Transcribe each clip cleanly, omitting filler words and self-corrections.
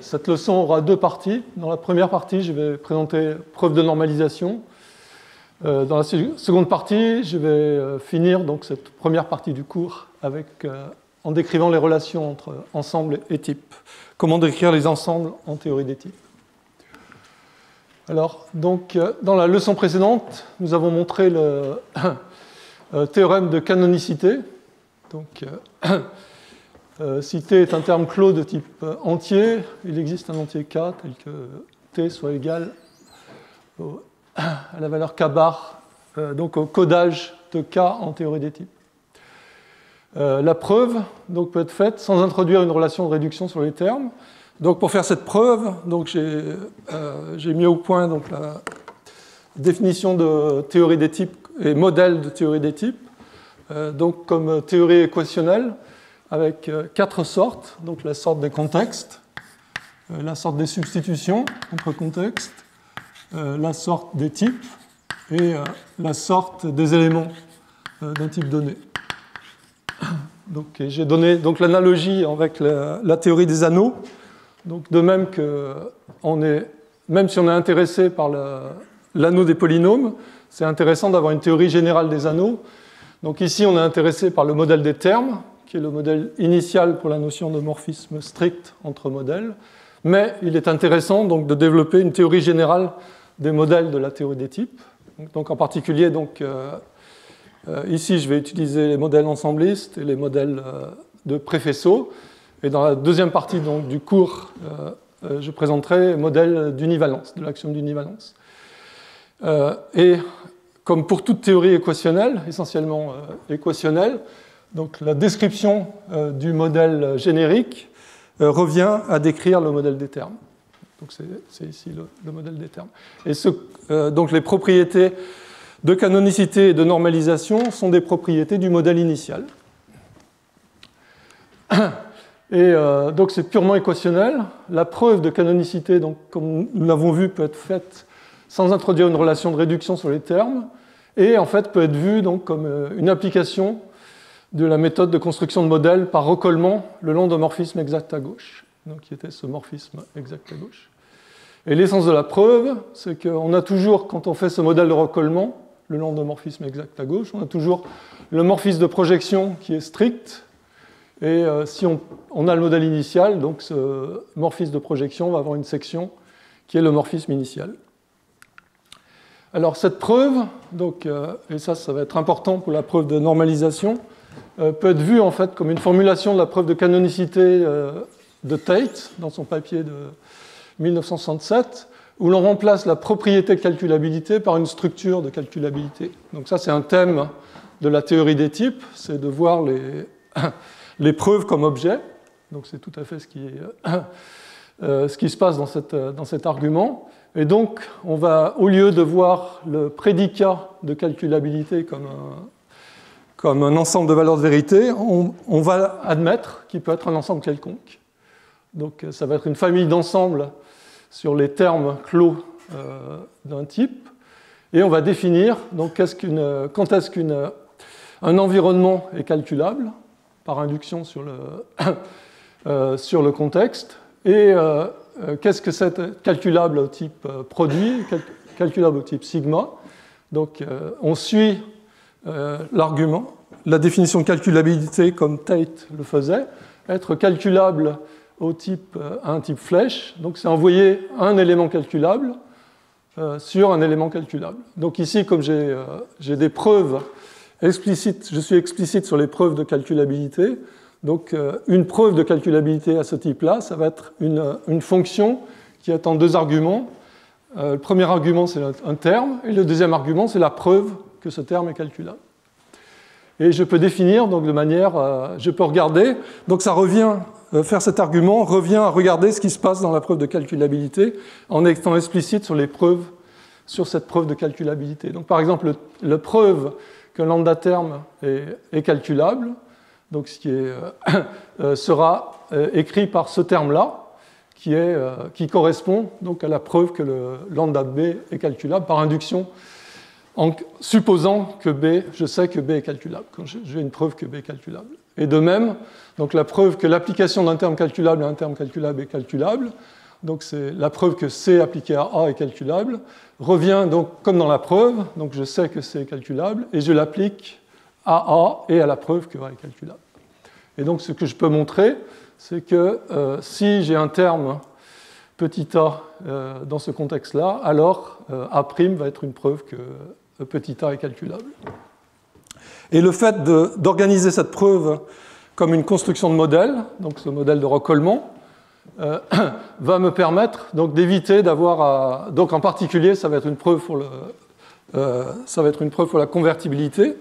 cette leçon aura deux parties. Dans la première partie, je vais présenter preuve de normalisation. Dans la seconde partie, je vais finir donc, cette première partie du cours en décrivant les relations entre ensemble et type. Comment décrire les ensembles en théorie des types. Alors, donc, dans la leçon précédente, nous avons montré le théorème de canonicité. Donc, si T est un terme clos de type entier, il existe un entier K tel que T soit égal à la valeur K bar, donc au codage de K en théorie des types. La preuve donc, peut être faite sans introduire une relation de réduction sur les termes. Donc, pour faire cette preuve, j'ai mis au point donc, la définition de théorie des types et modèle de théorie des types, donc comme théorie équationnelle avec quatre sortes, donc la sorte des contextes, la sorte des substitutions entre contextes, la sorte des types et la sorte des éléments d'un type donné. Donc, j'ai donné l'analogie avec la théorie des anneaux. Donc, de même que même si on est intéressé par l'anneau des polynômes, c'est intéressant d'avoir une théorie générale des anneaux. Donc ici, on est intéressé par le modèle des termes, qui est le modèle initial pour la notion de morphisme strict entre modèles. Mais il est intéressant donc, de développer une théorie générale des modèles de la théorie des types. Donc en particulier, ici, je vais utiliser les modèles ensemblistes et les modèles de préfaisceau. Et dans la deuxième partie donc, du cours, je présenterai le modèle d'univalence, de l'axiome d'univalence. Et comme pour toute théorie équationnelle, essentiellement équationnelle, donc la description du modèle générique revient à décrire le modèle des termes. Donc c'est ici le modèle des termes. Et donc les propriétés de canonicité et de normalisation sont des propriétés du modèle initial. Et donc c'est purement équationnel. La preuve de canonicité, donc, comme nous l'avons vu, peut être faite sans introduire une relation de réduction sur les termes, et en fait peut être vue donc, comme une application de la méthode de construction de modèles par recollement le long d'un morphisme exact à gauche, donc, qui était ce morphisme exact à gauche. Et l'essence de la preuve, c'est qu'on a toujours, quand on fait ce modèle de recollement, le long d'un morphisme exact à gauche, on a toujours le morphisme de projection qui est strict. Et si on a le modèle initial, donc ce morphisme de projection va avoir une section qui est le morphisme initial. Alors cette preuve, donc, et ça va être important pour la preuve de normalisation, peut être vue en fait comme une formulation de la preuve de canonicité de Tate dans son papier de 1967, où l'on remplace la propriété de calculabilité par une structure de calculabilité. Donc ça c'est un thème de la théorie des types, c'est de voir les preuves comme objet. Donc c'est tout à fait ce qui se passe dans cet argument. Et donc, on va, au lieu de voir le prédicat de calculabilité comme un ensemble de valeurs de vérité, on va admettre qu'il peut être un ensemble quelconque. Donc ça va être une famille d'ensembles sur les termes clos d'un type. Et on va définir donc, quand est-ce qu'un environnement est calculable par induction sur le contexte, et qu'est-ce que c'est calculable au type produit, calculable au type sigma. Donc on suit l'argument, la définition de calculabilité comme Tate le faisait, être calculable à un type flèche, donc c'est envoyer un élément calculable sur un élément calculable. Donc ici, comme j'ai des preuves explicites, je suis explicite sur les preuves de calculabilité. Donc, une preuve de calculabilité à ce type-là, ça va être une fonction qui attend deux arguments. Le premier argument, c'est un terme, et le deuxième argument, c'est la preuve que ce terme est calculable. Et je peux définir, donc de manière, je peux regarder, donc ça revient, faire cet argument revient à regarder ce qui se passe dans la preuve de calculabilité en étant explicite sur cette preuve de calculabilité. Donc, par exemple, la preuve que lambda terme est calculable, donc ce qui sera écrit par ce terme-là, qui correspond donc à la preuve que le lambda B est calculable par induction en supposant que B, je sais que B est calculable, quand j'ai une preuve que B est calculable. Et de même, donc la preuve que l'application d'un terme calculable à un terme calculable est calculable, donc c'est la preuve que C appliqué à A est calculable, revient donc comme dans la preuve, donc je sais que C est calculable, et je l'applique à A et à la preuve que A est calculable. Et donc ce que je peux montrer, c'est que si j'ai un terme petit a dans ce contexte-là, alors A' va être une preuve que petit a est calculable. Et le fait d'organiser cette preuve comme une construction de modèle, donc ce modèle de recollement, va me permettre donc d'éviter d'avoir donc en particulier, ça va être une preuve pour la convertibilité.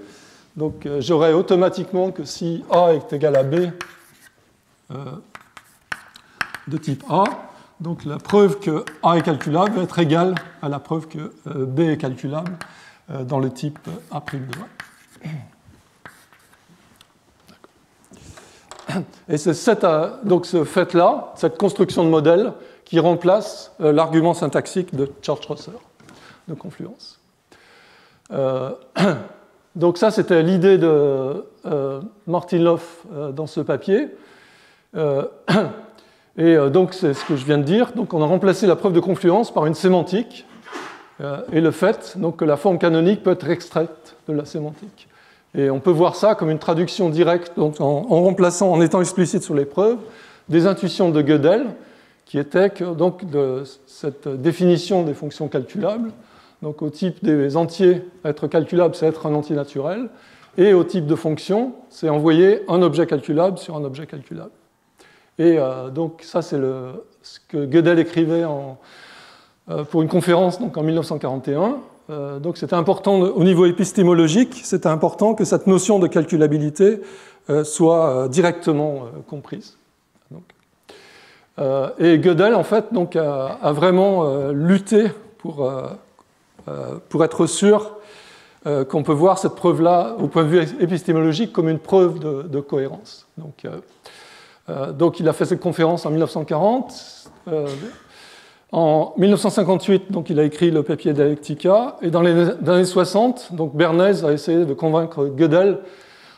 Donc j'aurai automatiquement que si A est égal à B de type A, donc la preuve que A est calculable va être égale à la preuve que B est calculable dans le type A' de A. Et c'est donc ce fait-là, cette construction de modèle, qui remplace l'argument syntaxique de Church-Rosser de confluence. Donc ça, c'était l'idée de Martin Löf dans ce papier. Et donc, c'est ce que je viens de dire. Donc, on a remplacé la preuve de confluence par une sémantique et le fait donc, que la forme canonique peut être extraite de la sémantique. Et on peut voir ça comme une traduction directe, donc en étant explicite sur les preuves, des intuitions de Gödel, qui étaient donc de cette définition des fonctions calculables. Donc, au type des entiers, être calculable, c'est être un entier naturel. Et au type de fonction, c'est envoyer un objet calculable sur un objet calculable. Et donc ça, c'est ce que Gödel écrivait pour une conférence donc, en 1941. Donc c'était important, au niveau épistémologique, c'était important que cette notion de calculabilité soit directement comprise. Donc, et Gödel, en fait, donc, a vraiment lutté pour être sûr qu'on peut voir cette preuve-là, au point de vue épistémologique, comme une preuve de cohérence. Donc il a fait cette conférence en 1940. En 1958, donc, il a écrit le papier Dialectica. Et dans les années 60, donc, Bernays a essayé de convaincre Gödel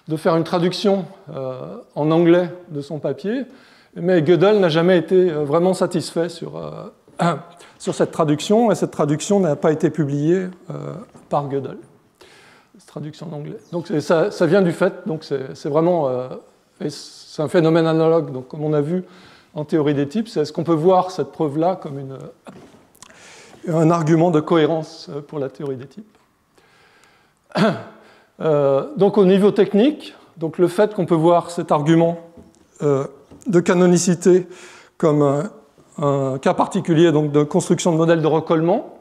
de faire une traduction en anglais de son papier. Mais Gödel n'a jamais été vraiment satisfait sur cette traduction. Et cette traduction n'a pas été publiée par Gödel. Cette traduction en anglais. Donc ça vient du fait, donc c'est vraiment... c'est un phénomène analogue, donc, comme on a vu en théorie des types, c'est est-ce qu'on peut voir cette preuve-là comme un argument de cohérence pour la théorie des types. Donc au niveau technique, donc, le fait qu'on peut voir cet argument de canonicité comme un cas particulier donc, de construction de modèles de recollement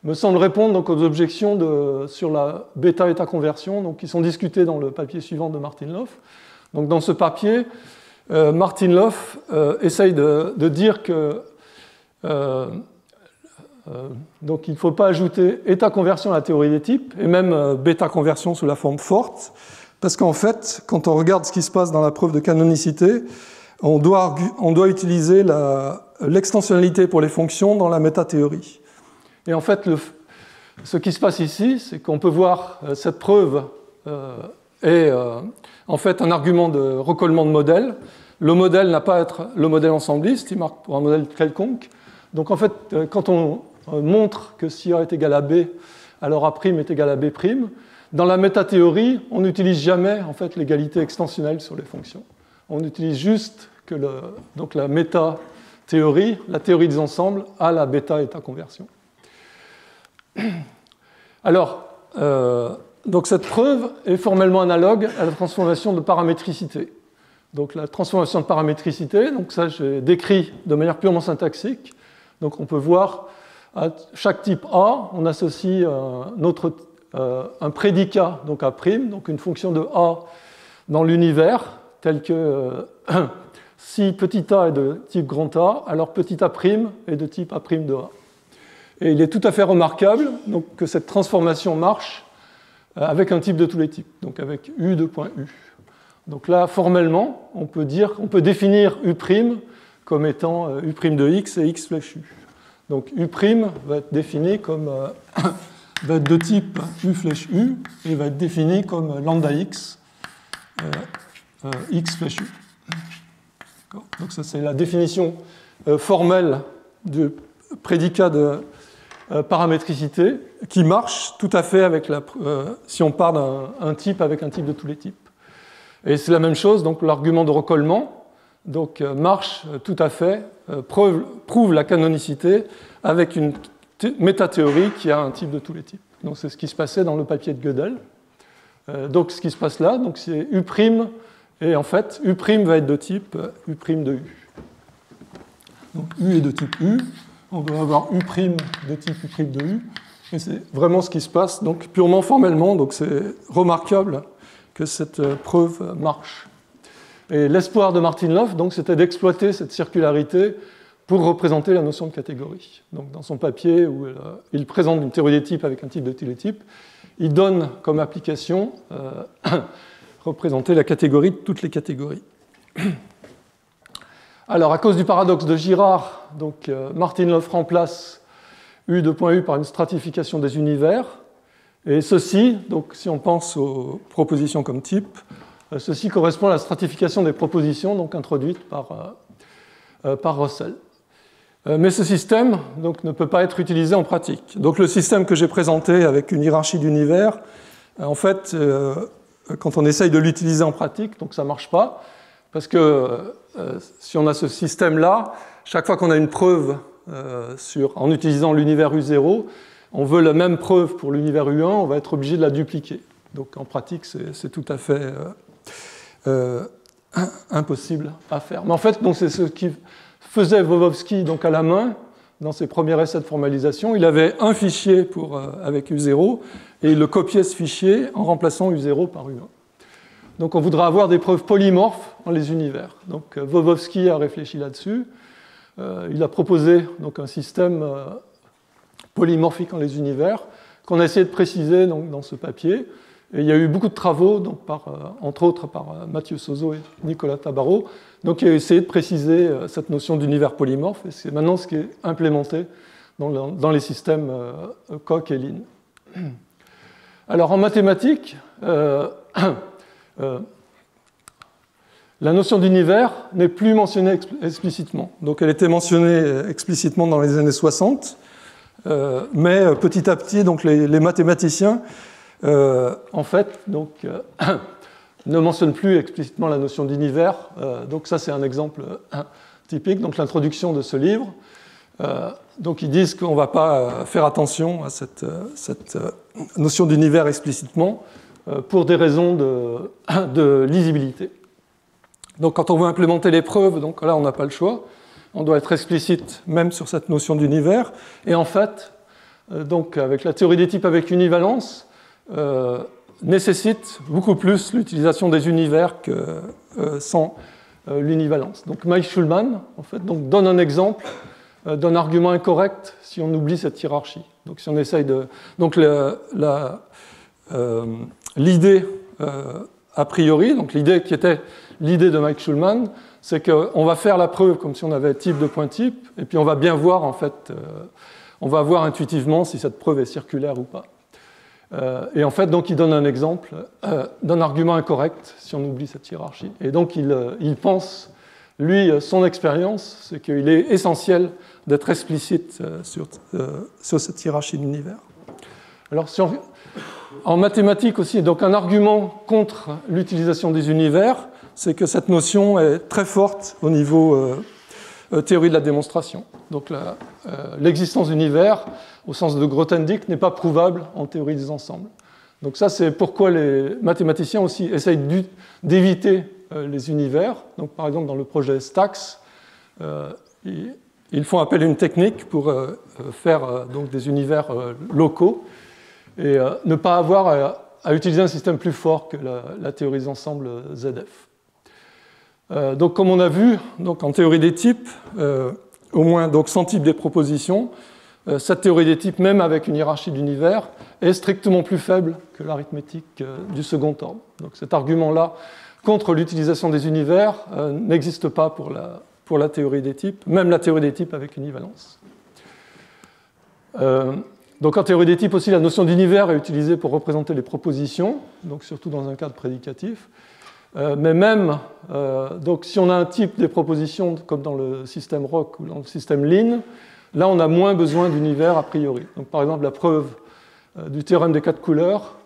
me semble répondre donc, aux objections sur la bêta-état conversion donc, qui sont discutées dans le papier suivant de Martin Löf. Donc, dans ce papier, Martin Löf essaye de dire que donc il ne faut pas ajouter état-conversion à la théorie des types, et même bêta-conversion sous la forme forte, parce qu'en fait, quand on regarde ce qui se passe dans la preuve de canonicité, on doit utiliser l'extensionnalité pour les fonctions dans la métathéorie. Et en fait, ce qui se passe ici, c'est qu'on peut voir cette preuve est en fait un argument de recollement de modèle. Le modèle n'a pas à être le modèle ensembliste, il marque pour un modèle quelconque. Donc en fait, quand on montre que si A est égal à B, alors A' est égal à B', dans la métathéorie, on n'utilise jamais en fait, l'égalité extensionnelle sur les fonctions. On utilise juste que donc la métathéorie, la théorie des ensembles, a la bêta-état-conversion. Alors, donc cette preuve est formellement analogue à la transformation de paramétricité. Donc la transformation de paramétricité, donc ça j'ai décrit de manière purement syntaxique. Donc on peut voir à chaque type A, on associe un prédicat donc à', donc une fonction de A dans l'univers, telle que si petit a est de type grand A, alors petit a' est de type A' de A. Et il est tout à fait remarquable donc, que cette transformation marche avec un type de tous les types, donc avec U de point U. Donc là, formellement, on peut définir U' comme étant U' de X et X flèche U. Donc U' va être défini comme va être de type U flèche U et va être défini comme lambda x, x flèche U. Donc ça, c'est la définition formelle du prédicat de paramétricité qui marche tout à fait avec si on part d'un type avec un type de tous les types. Et c'est la même chose, donc l'argument de recollement marche tout à fait, prouve la canonicité avec une métathéorie qui a un type de tous les types. Donc c'est ce qui se passait dans le papier de Gödel. Donc ce qui se passe là, c'est U', et en fait U' va être de type U' de U. Donc U est de type U, on doit avoir U' de type U' de U, et c'est vraiment ce qui se passe, donc purement formellement, donc c'est remarquable que cette preuve marche. Et l'espoir de Martin Löf, donc, c'était d'exploiter cette circularité pour représenter la notion de catégorie. Donc, dans son papier où il présente une théorie des types avec un type de tous les types, il donne comme application représenter la catégorie de toutes les catégories. Alors, à cause du paradoxe de Girard, Martin Löf remplace U de point U par une stratification des univers. Et ceci, donc, si on pense aux propositions comme type, ceci correspond à la stratification des propositions donc, introduite par Russell. Mais ce système ne peut pas être utilisé en pratique. Donc le système que j'ai présenté avec une hiérarchie d'univers, en fait, quand on essaye de l'utiliser en pratique, donc ça ne marche pas, parce que si on a ce système-là, chaque fois qu'on a une preuve en utilisant l'univers U0, on veut la même preuve pour l'univers U1, on va être obligé de la dupliquer. Donc en pratique, c'est tout à fait impossible à faire. Mais en fait, c'est ce qui faisait Wojowski à la main dans ses premiers essais de formalisation. Il avait un fichier avec U0 et il le copiait ce fichier en remplaçant U0 par U1. Donc on voudrait avoir des preuves polymorphes dans les univers. Donc Wojowski a réfléchi là-dessus. Il a proposé un système polymorphique dans les univers qu'on a essayé de préciser dans ce papier. Et il y a eu beaucoup de travaux, entre autres par Mathieu Sozo et Nicolas Tabarot, qui a essayé de préciser cette notion d'univers polymorphe, et c'est maintenant ce qui est implémenté dans les systèmes Coq et Lin. Alors en mathématiques, la notion d'univers n'est plus mentionnée explicitement. Donc elle était mentionnée explicitement dans les années 60, mais petit à petit, les mathématiciens en fait, ne mentionne plus explicitement la notion d'univers. Donc ça, c'est un exemple typique. Donc l'introduction de ce livre. Donc ils disent qu'on ne va pas faire attention à cette notion d'univers explicitement pour des raisons de lisibilité. Donc quand on veut implémenter les preuves, là on n'a pas le choix. On doit être explicite même sur cette notion d'univers. Et en fait, avec la théorie des types avec univalence, nécessite beaucoup plus l'utilisation des univers que sans l'univalence. Donc Mike Schulman en fait, donne un exemple d'un argument incorrect si on oublie cette hiérarchie. Donc si on essaye de... l'idée a priori, l'idée qui était l'idée de Mike Schulman, c'est qu'on va faire la preuve comme si on avait type de point type, et puis on va bien voir en fait, on va voir intuitivement si cette preuve est circulaire ou pas. Et en fait, il donne un exemple d'un argument incorrect si on oublie cette hiérarchie. Et donc, il pense, lui, son expérience, c'est qu'il est essentiel d'être explicite sur cette hiérarchie d'univers. Alors, en mathématiques aussi, un argument contre l'utilisation des univers, c'est que cette notion est très forte au niveau théorie de la démonstration. Donc, l'existence d'univers, au sens de Grothendieck, n'est pas prouvable en théorie des ensembles. Donc ça, c'est pourquoi les mathématiciens aussi essayent d'éviter les univers. Donc par exemple, dans le projet Stax, ils font appel à une technique pour faire des univers locaux et ne pas avoir à utiliser un système plus fort que la théorie des ensembles ZF. Donc comme on a vu, en théorie des types, au moins 100 types des propositions, cette théorie des types, même avec une hiérarchie d'univers, est strictement plus faible que l'arithmétique du second ordre. Donc cet argument-là contre l'utilisation des univers n'existe pas pour la théorie des types, même la théorie des types avec univalence. Donc en théorie des types aussi, la notion d'univers est utilisée pour représenter les propositions, donc surtout dans un cadre prédicatif. Mais même, donc si on a un type des propositions comme dans le système ROC ou dans le système LIN, là on a moins besoin d'univers a priori. Donc par exemple la preuve du théorème des 4 couleurs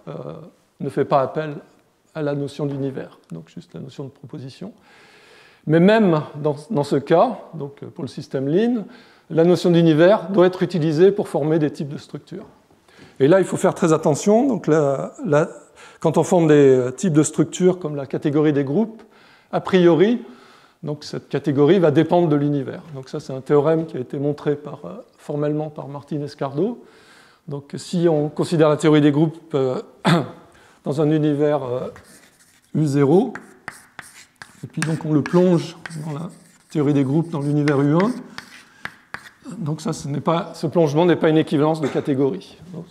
ne fait pas appel à la notion d'univers, donc juste la notion de proposition. Mais même dans ce cas, donc pour le système LIN, la notion d'univers doit être utilisée pour former des types de structures. Et là il faut faire très attention, donc quand on forme des types de structures comme la catégorie des groupes, a priori, donc cette catégorie va dépendre de l'univers. Donc ça, c'est un théorème qui a été montré formellement par Martin Escardo. Donc si on considère la théorie des groupes dans un univers U0, et puis donc on le plonge dans la théorie des groupes dans l'univers U1, donc ça, ce plongement n'est pas une équivalence de catégorie. Donc,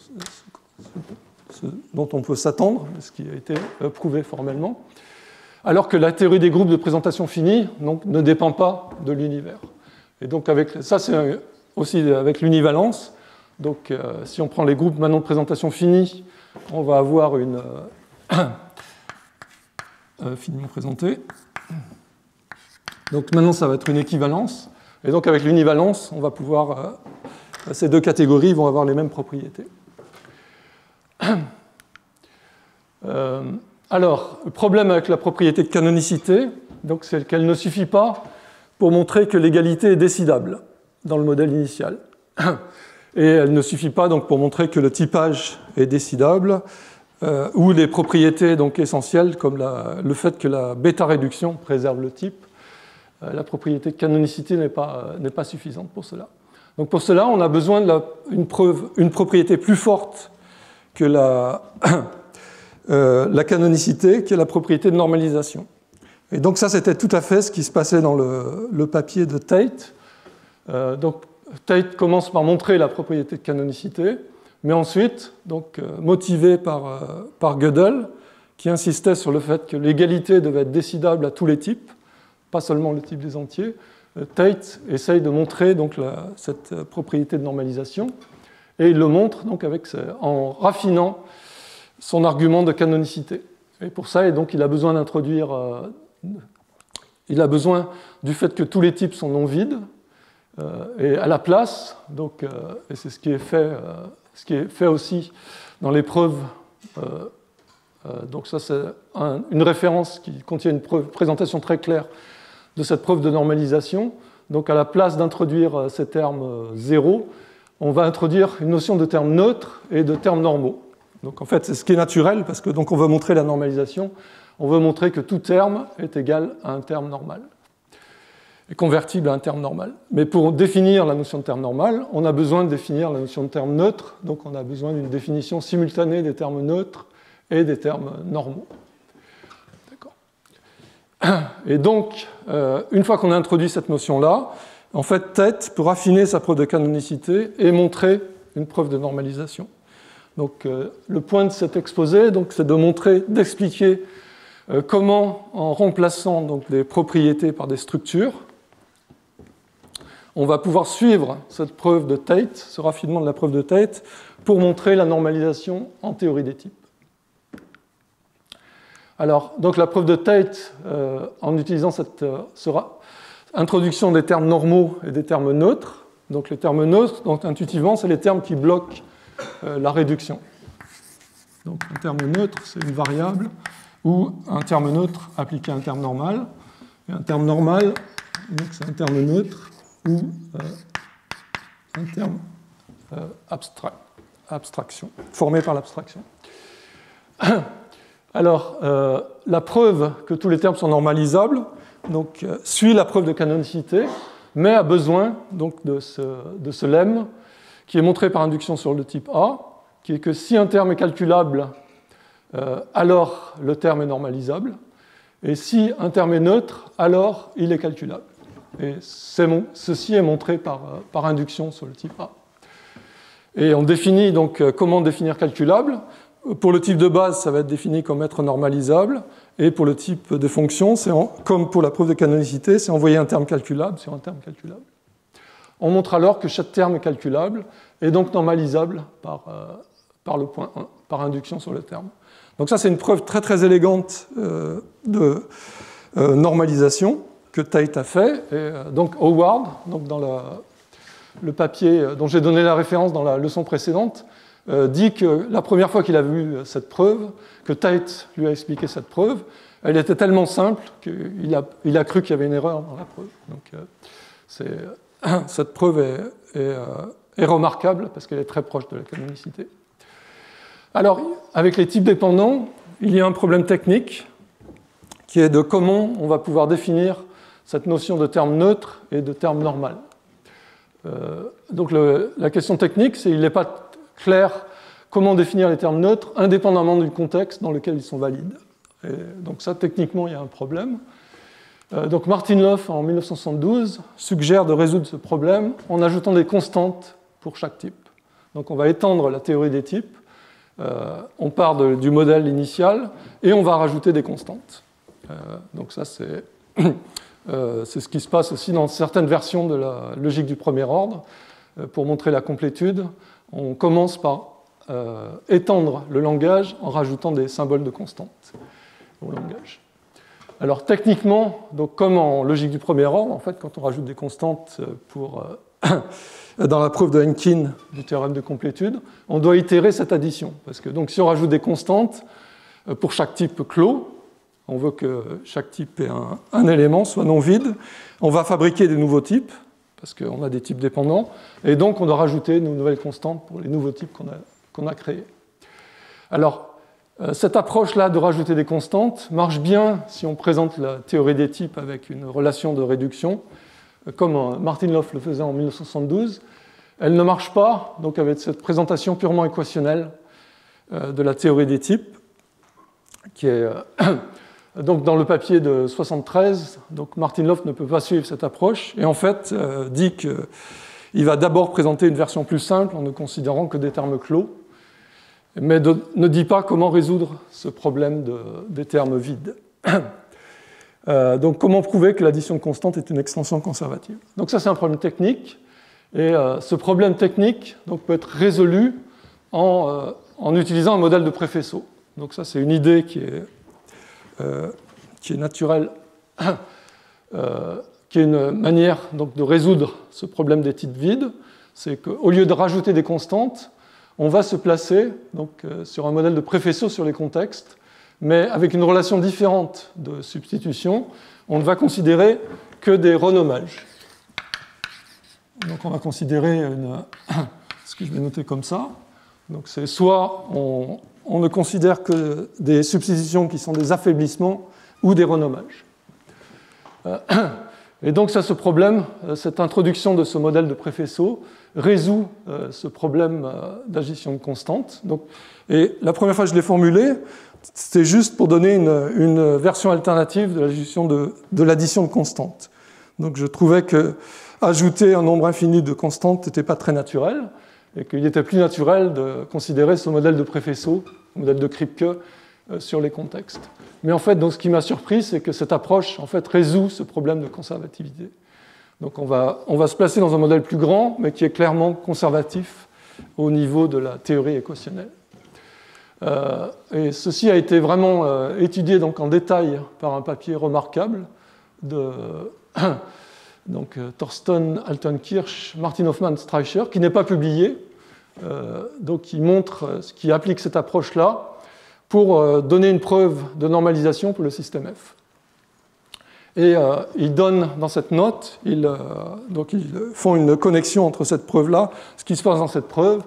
ce dont on peut s'attendre, ce qui a été prouvé formellement, alors que la théorie des groupes de présentation finie donc, ne dépend pas de l'univers. Et donc ça, c'est aussi avec l'univalence. Donc si on prend les groupes maintenant de présentation finie, on va avoir une finiment présenté. Donc maintenant, ça va être une équivalence. Et donc avec l'univalence, on va pouvoir ces deux catégories vont avoir les mêmes propriétés. Alors, le problème avec la propriété de canonicité, c'est qu'elle ne suffit pas pour montrer que l'égalité est décidable dans le modèle initial. Et elle ne suffit pas donc, pour montrer que le typage est décidable, ou les propriétés donc, essentielles, comme le fait que la bêta-réduction préserve le type. La propriété de canonicité n'est pas suffisante pour cela. Donc pour cela, on a besoin d'une propriété plus forte que la canonicité, qui est la propriété de normalisation. Et donc ça, c'était tout à fait ce qui se passait dans le papier de Tate. Donc Tate commence par montrer la propriété de canonicité, mais ensuite, donc, motivé par Gödel, qui insistait sur le fait que l'égalité devait être décidable à tous les types, pas seulement le type des entiers, Tate essaye de montrer donc, cette propriété de normalisation, et il le montre donc, en raffinant son argument de canonicité. Et pour ça, donc, il a besoin d'introduire... il a besoin du fait que tous les types sont non vides, et à la place, donc, et c'est ce qui est fait aussi dans les preuves, donc ça c'est une référence qui contient une présentation très claire de cette preuve de normalisation. Donc à la place d'introduire ces termes zéro, on va introduire une notion de termes neutres et de termes normaux. Donc en fait c'est ce qui est naturel, parce que donc on veut montrer la normalisation, on veut montrer que tout terme est égal à un terme normal, est convertible à un terme normal. Mais pour définir la notion de terme normal, on a besoin de définir la notion de terme neutre, donc on a besoin d'une définition simultanée des termes neutres et des termes normaux. D'accord. Et donc, une fois qu'on a introduit cette notion-là, en fait, Tate peut raffiner sa preuve de canonicité et montrer une preuve de normalisation. Donc, le point de cet exposé, donc, c'est de montrer, d'expliquer comment, en remplaçant donc, des propriétés par des structures, on va pouvoir suivre cette preuve de Tate, ce raffinement de la preuve de Tate, pour montrer la normalisation en théorie des types. Alors, donc la preuve de Tate, en utilisant cette introduction des termes normaux et des termes neutres, donc les termes neutres, donc intuitivement, c'est les termes qui bloquent la réduction. Donc un terme neutre, c'est une variable, ou un terme neutre appliqué à un terme normal, et un terme normal, donc c'est un terme neutre, ou un terme abstraction, formé par l'abstraction. Alors, la preuve que tous les termes sont normalisables donc, suit la preuve de canonicité, mais a besoin donc, de ce lemme qui est montré par induction sur le type A, qui est que si un terme est calculable, alors le terme est normalisable, et si un terme est neutre, alors il est calculable. Et ceci est montré par induction sur le type A. Et on définit donc comment définir calculable. Pour le type de base, ça va être défini comme être normalisable. Et pour le type de fonction, comme pour la preuve de canonicité, c'est envoyer un terme calculable sur un terme calculable. On montre alors que chaque terme est calculable et donc normalisable par le point 1, par induction sur le terme. Donc ça, c'est une preuve très très élégante de normalisation que Tate a fait. Et donc Howard, donc dans le papier dont j'ai donné la référence dans la leçon précédente, dit que la première fois qu'il a vu cette preuve, que Tate lui a expliqué cette preuve, elle était tellement simple qu'il a cru qu'il y avait une erreur dans la preuve. Donc cette preuve est remarquable parce qu'elle est très proche de la canonicité. Alors, avec les types dépendants, il y a un problème technique qui est de comment on va pouvoir définir cette notion de terme neutre et de terme normal. Donc la question technique, c'est qu'il n'est pas clair comment définir les termes neutres indépendamment du contexte dans lequel ils sont valides. Et donc ça, techniquement, il y a un problème. Donc Martin Löf, en 1972, suggère de résoudre ce problème en ajoutant des constantes pour chaque type. Donc on va étendre la théorie des types, on part du modèle initial et on va rajouter des constantes. Donc ça, c'est ce qui se passe aussi dans certaines versions de la logique du premier ordre. Pour montrer la complétude, on commence par étendre le langage en rajoutant des symboles de constantes au langage. Alors techniquement, donc comme en logique du premier ordre, en fait, quand on rajoute des constantes dans la preuve de Henkin du théorème de complétude, on doit itérer cette addition. Parce que donc, si on rajoute des constantes pour chaque type clos, on veut que chaque type ait un élément, soit non vide, on va fabriquer des nouveaux types, parce qu'on a des types dépendants, et donc on doit rajouter de nouvelles constantes pour les nouveaux types qu'on a créés. Alors, cette approche-là de rajouter des constantes marche bien si on présente la théorie des types avec une relation de réduction, comme Martin Löf le faisait en 1972. Elle ne marche pas donc avec cette présentation purement équationnelle de la théorie des types, qui est donc dans le papier de 1973. Donc Martin Löf ne peut pas suivre cette approche et en fait dit qu'il va d'abord présenter une version plus simple en ne considérant que des termes clos, mais ne dit pas comment résoudre ce problème des termes vides. Donc comment prouver que l'addition de constantes est une extension conservative? Donc ça, c'est un problème technique, et ce problème technique donc, peut être résolu en utilisant un modèle de préfaisceau. Donc ça, c'est une idée qui est naturelle, qui est une manière donc, de résoudre ce problème des types vides. C'est qu'au lieu de rajouter des constantes, on va se placer donc, sur un modèle de préfaisceau sur les contextes, mais avec une relation différente de substitution. On ne va considérer que des renommages. Donc on va considérer ce que je vais noter comme ça. Donc c'est soit on ne considère que des substitutions qui sont des affaiblissements ou des renommages. Et donc ça, ce problème, cette introduction de ce modèle de préfaisceau résout ce problème d'addition de constantes. Donc, et la première fois que je l'ai formulé, c'était juste pour donner une version alternative de l'addition de constantes. Donc je trouvais que ajouter un nombre infini de constantes n'était pas très naturel, et qu'il était plus naturel de considérer ce modèle de préfaisceau, modèle de Kripke, sur les contextes. Mais en fait, donc, ce qui m'a surpris, c'est que cette approche en fait, résout ce problème de conservativité. Donc on va se placer dans un modèle plus grand, mais qui est clairement conservatif au niveau de la théorie équationnelle. Et ceci a été vraiment étudié donc, en détail par un papier remarquable de donc, Thorsten Altenkirch, Martin Hofmann, Streicher, qui n'est pas publié, donc qui applique cette approche-là pour donner une preuve de normalisation pour le système F. Et ils donnent dans cette note, donc ils font une connexion entre cette preuve-là, ce qui se passe dans cette preuve,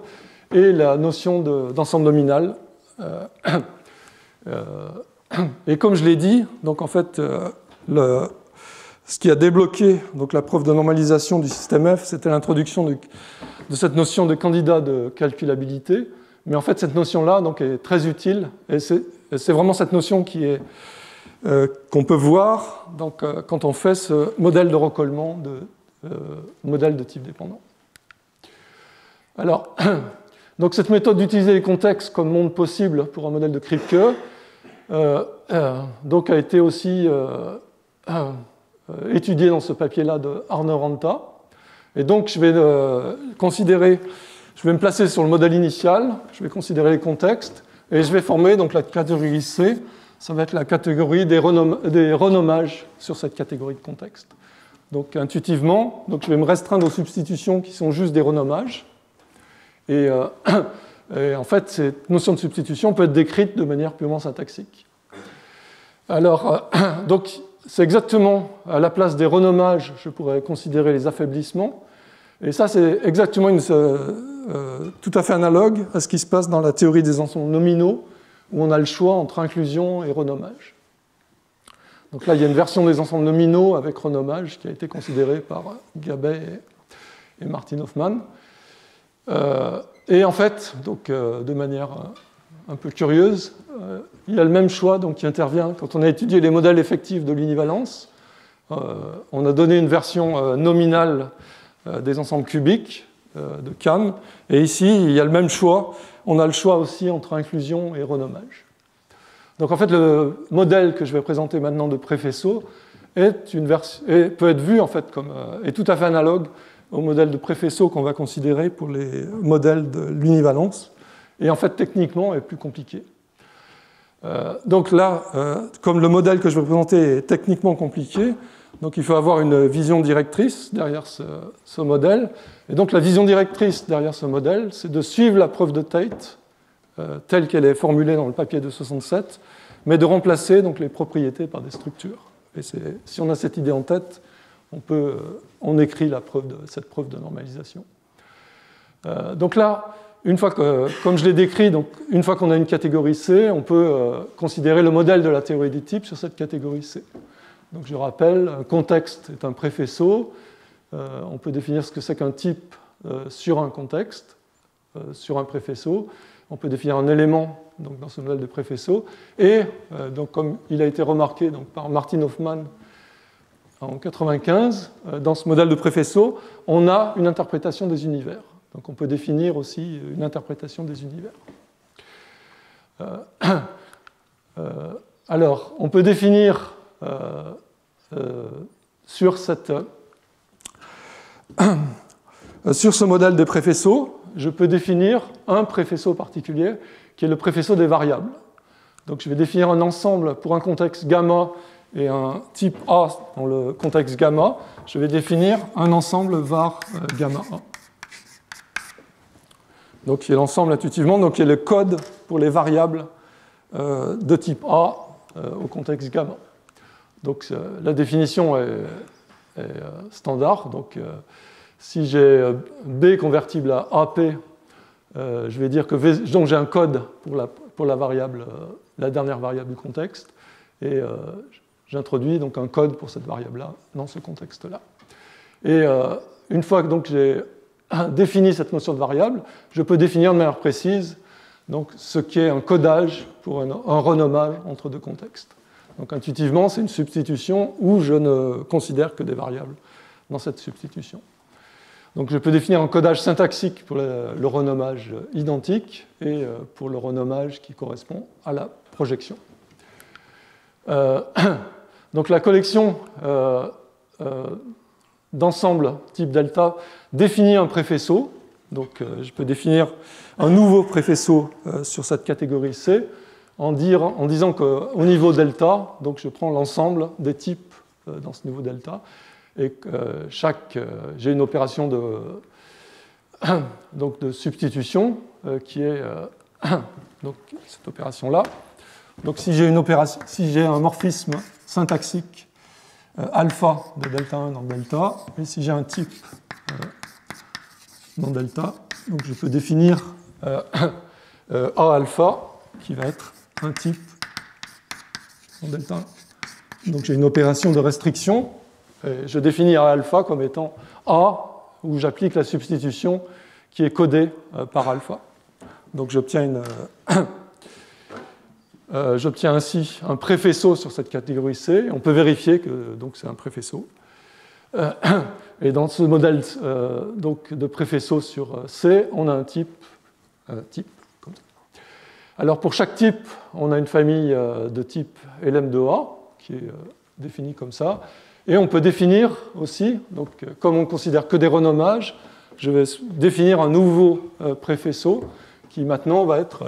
et la notion d'ensemble nominal. Et comme je l'ai dit, donc en fait, ce qui a débloqué donc, la preuve de normalisation du système F, c'était l'introduction de cette notion de candidat de calculabilité. Mais en fait, cette notion-là donc, est très utile, et c'est vraiment cette notion qu'on peut voir donc, quand on fait ce modèle de recollement, modèle de type dépendant. Alors, donc cette méthode d'utiliser les contextes comme monde possible pour un modèle de Kripke donc a été aussi étudiée dans ce papier-là de Arne Ranta. Et donc, je vais me placer sur le modèle initial, je vais considérer les contextes, et je vais former donc la catégorie C. Ça va être la catégorie des renommages sur cette catégorie de contexte. Donc, intuitivement, donc, je vais me restreindre aux substitutions qui sont juste des renommages. Et en fait, cette notion de substitution peut être décrite de manière purement syntaxique. Alors, donc, c'est exactement à la place des renommages, je pourrais considérer les affaiblissements. Et ça, c'est exactement tout à fait analogue à ce qui se passe dans la théorie des ensembles nominaux, où on a le choix entre inclusion et renommage. Donc là, il y a une version des ensembles nominaux avec renommage qui a été considérée par Gabay et Martin Hofmann. Et en fait, donc, de manière un peu curieuse, il y a le même choix donc, qui intervient quand on a étudié les modèles effectifs de l'univalence. On a donné une version nominale des ensembles cubiques de Kahn. Et ici, il y a le même choix. On a le choix aussi entre inclusion et renommage. Donc en fait, le modèle que je vais présenter maintenant de Préfaisceau peut être vu en fait comme est tout à fait analogue au modèle de Préfaisceau qu'on va considérer pour les modèles de l'univalence, et en fait techniquement est plus compliqué. Donc là, comme le modèle que je vais présenter est techniquement compliqué, donc il faut avoir une vision directrice derrière ce modèle. Et donc la vision directrice derrière ce modèle, c'est de suivre la preuve de Tate telle qu'elle est formulée dans le papier de 67, mais de remplacer donc, les propriétés par des structures. Et si on a cette idée en tête, on écrit cette preuve de normalisation. Donc là, comme je l'ai décrit, donc, une fois qu'on a une catégorie C, on peut considérer le modèle de la théorie des types sur cette catégorie C. Donc je rappelle, un contexte est un préfaisceau. On peut définir ce que c'est qu'un type sur un contexte, sur un préfaisceau. On peut définir un élément donc, dans ce modèle de préfaisceau. Et donc, comme il a été remarqué donc, par Martin Hofmann en 1995, dans ce modèle de préfaisceau, on a une interprétation des univers. Donc on peut définir aussi une interprétation des univers. Alors, on peut définir sur ce modèle de préfaisceau, je peux définir un préfaisceau particulier qui est le préfaisceau des variables. Donc je vais définir un ensemble pour un contexte gamma et un type A dans le contexte gamma. Je vais définir un ensemble var gamma A. Donc qui est l'ensemble intuitivement, donc qui est le code pour les variables de type A au contexte gamma. Donc la définition est standard. Donc si j'ai B convertible à AP, je vais dire que donc j'ai un code pour la variable, la dernière variable du contexte, et j'introduis donc un code pour cette variable-là dans ce contexte-là. Et une fois que donc j'ai défini cette notion de variable, je peux définir de manière précise donc, ce qui est un codage pour un renommage entre deux contextes. Donc intuitivement, c'est une substitution où je ne considère que des variables dans cette substitution. Donc je peux définir un codage syntaxique pour le renommage identique et pour le renommage qui correspond à la projection. Donc la collection d'ensemble type delta définit un préfaisceau. Donc je peux définir un nouveau préfaisceau sur cette catégorie C en disant qu'au niveau delta, donc je prends l'ensemble des types dans ce niveau delta, et j'ai une opération de substitution qui est donc cette opération-là. Donc si j'ai un morphisme syntaxique alpha de delta 1 dans delta, et si j'ai un type dans delta, donc je peux définir A alpha qui va être un type dans delta 1. Donc j'ai une opération de restriction. Et je définis A alpha comme étant A où j'applique la substitution qui est codée par alpha. Donc j'obtiens ainsi un préfaisceau sur cette catégorie C. On peut vérifier que donc, c'est un préfaisceau. Et dans ce modèle donc, de préfaisceau sur C, on a un type comme ça. Alors pour chaque type, on a une famille de type LM2A qui est définie comme ça. Et on peut définir aussi, donc, comme on ne considère que des renommages, je vais définir un nouveau préfaisceau qui maintenant va être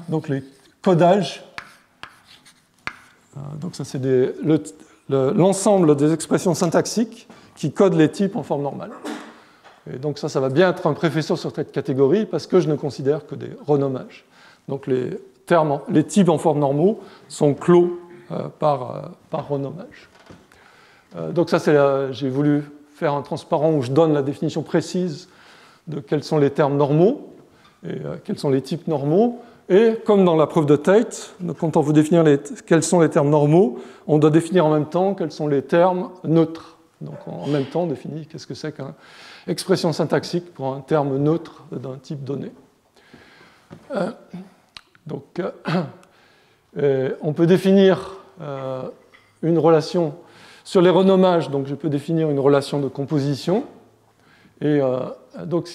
donc les codages. Donc ça c'est l'ensemble des expressions syntaxiques qui codent les types en forme normale. Et donc ça va bien être un préfaisceau sur cette catégorie parce que je ne considère que des renommages. Donc les types en forme normaux sont clos par renommage. Donc ça j'ai voulu faire un transparent où je donne la définition précise de quels sont les termes normaux et quels sont les types normaux. Et comme dans la preuve de Tate, quand on veut définir quels sont les termes normaux, on doit définir en même temps quels sont les termes neutres. Donc en même temps, on définit qu'est-ce que c'est qu'une expression syntaxique pour un terme neutre d'un type donné. On peut définir une relation sur les renommages, donc je peux définir une relation de composition. Et donc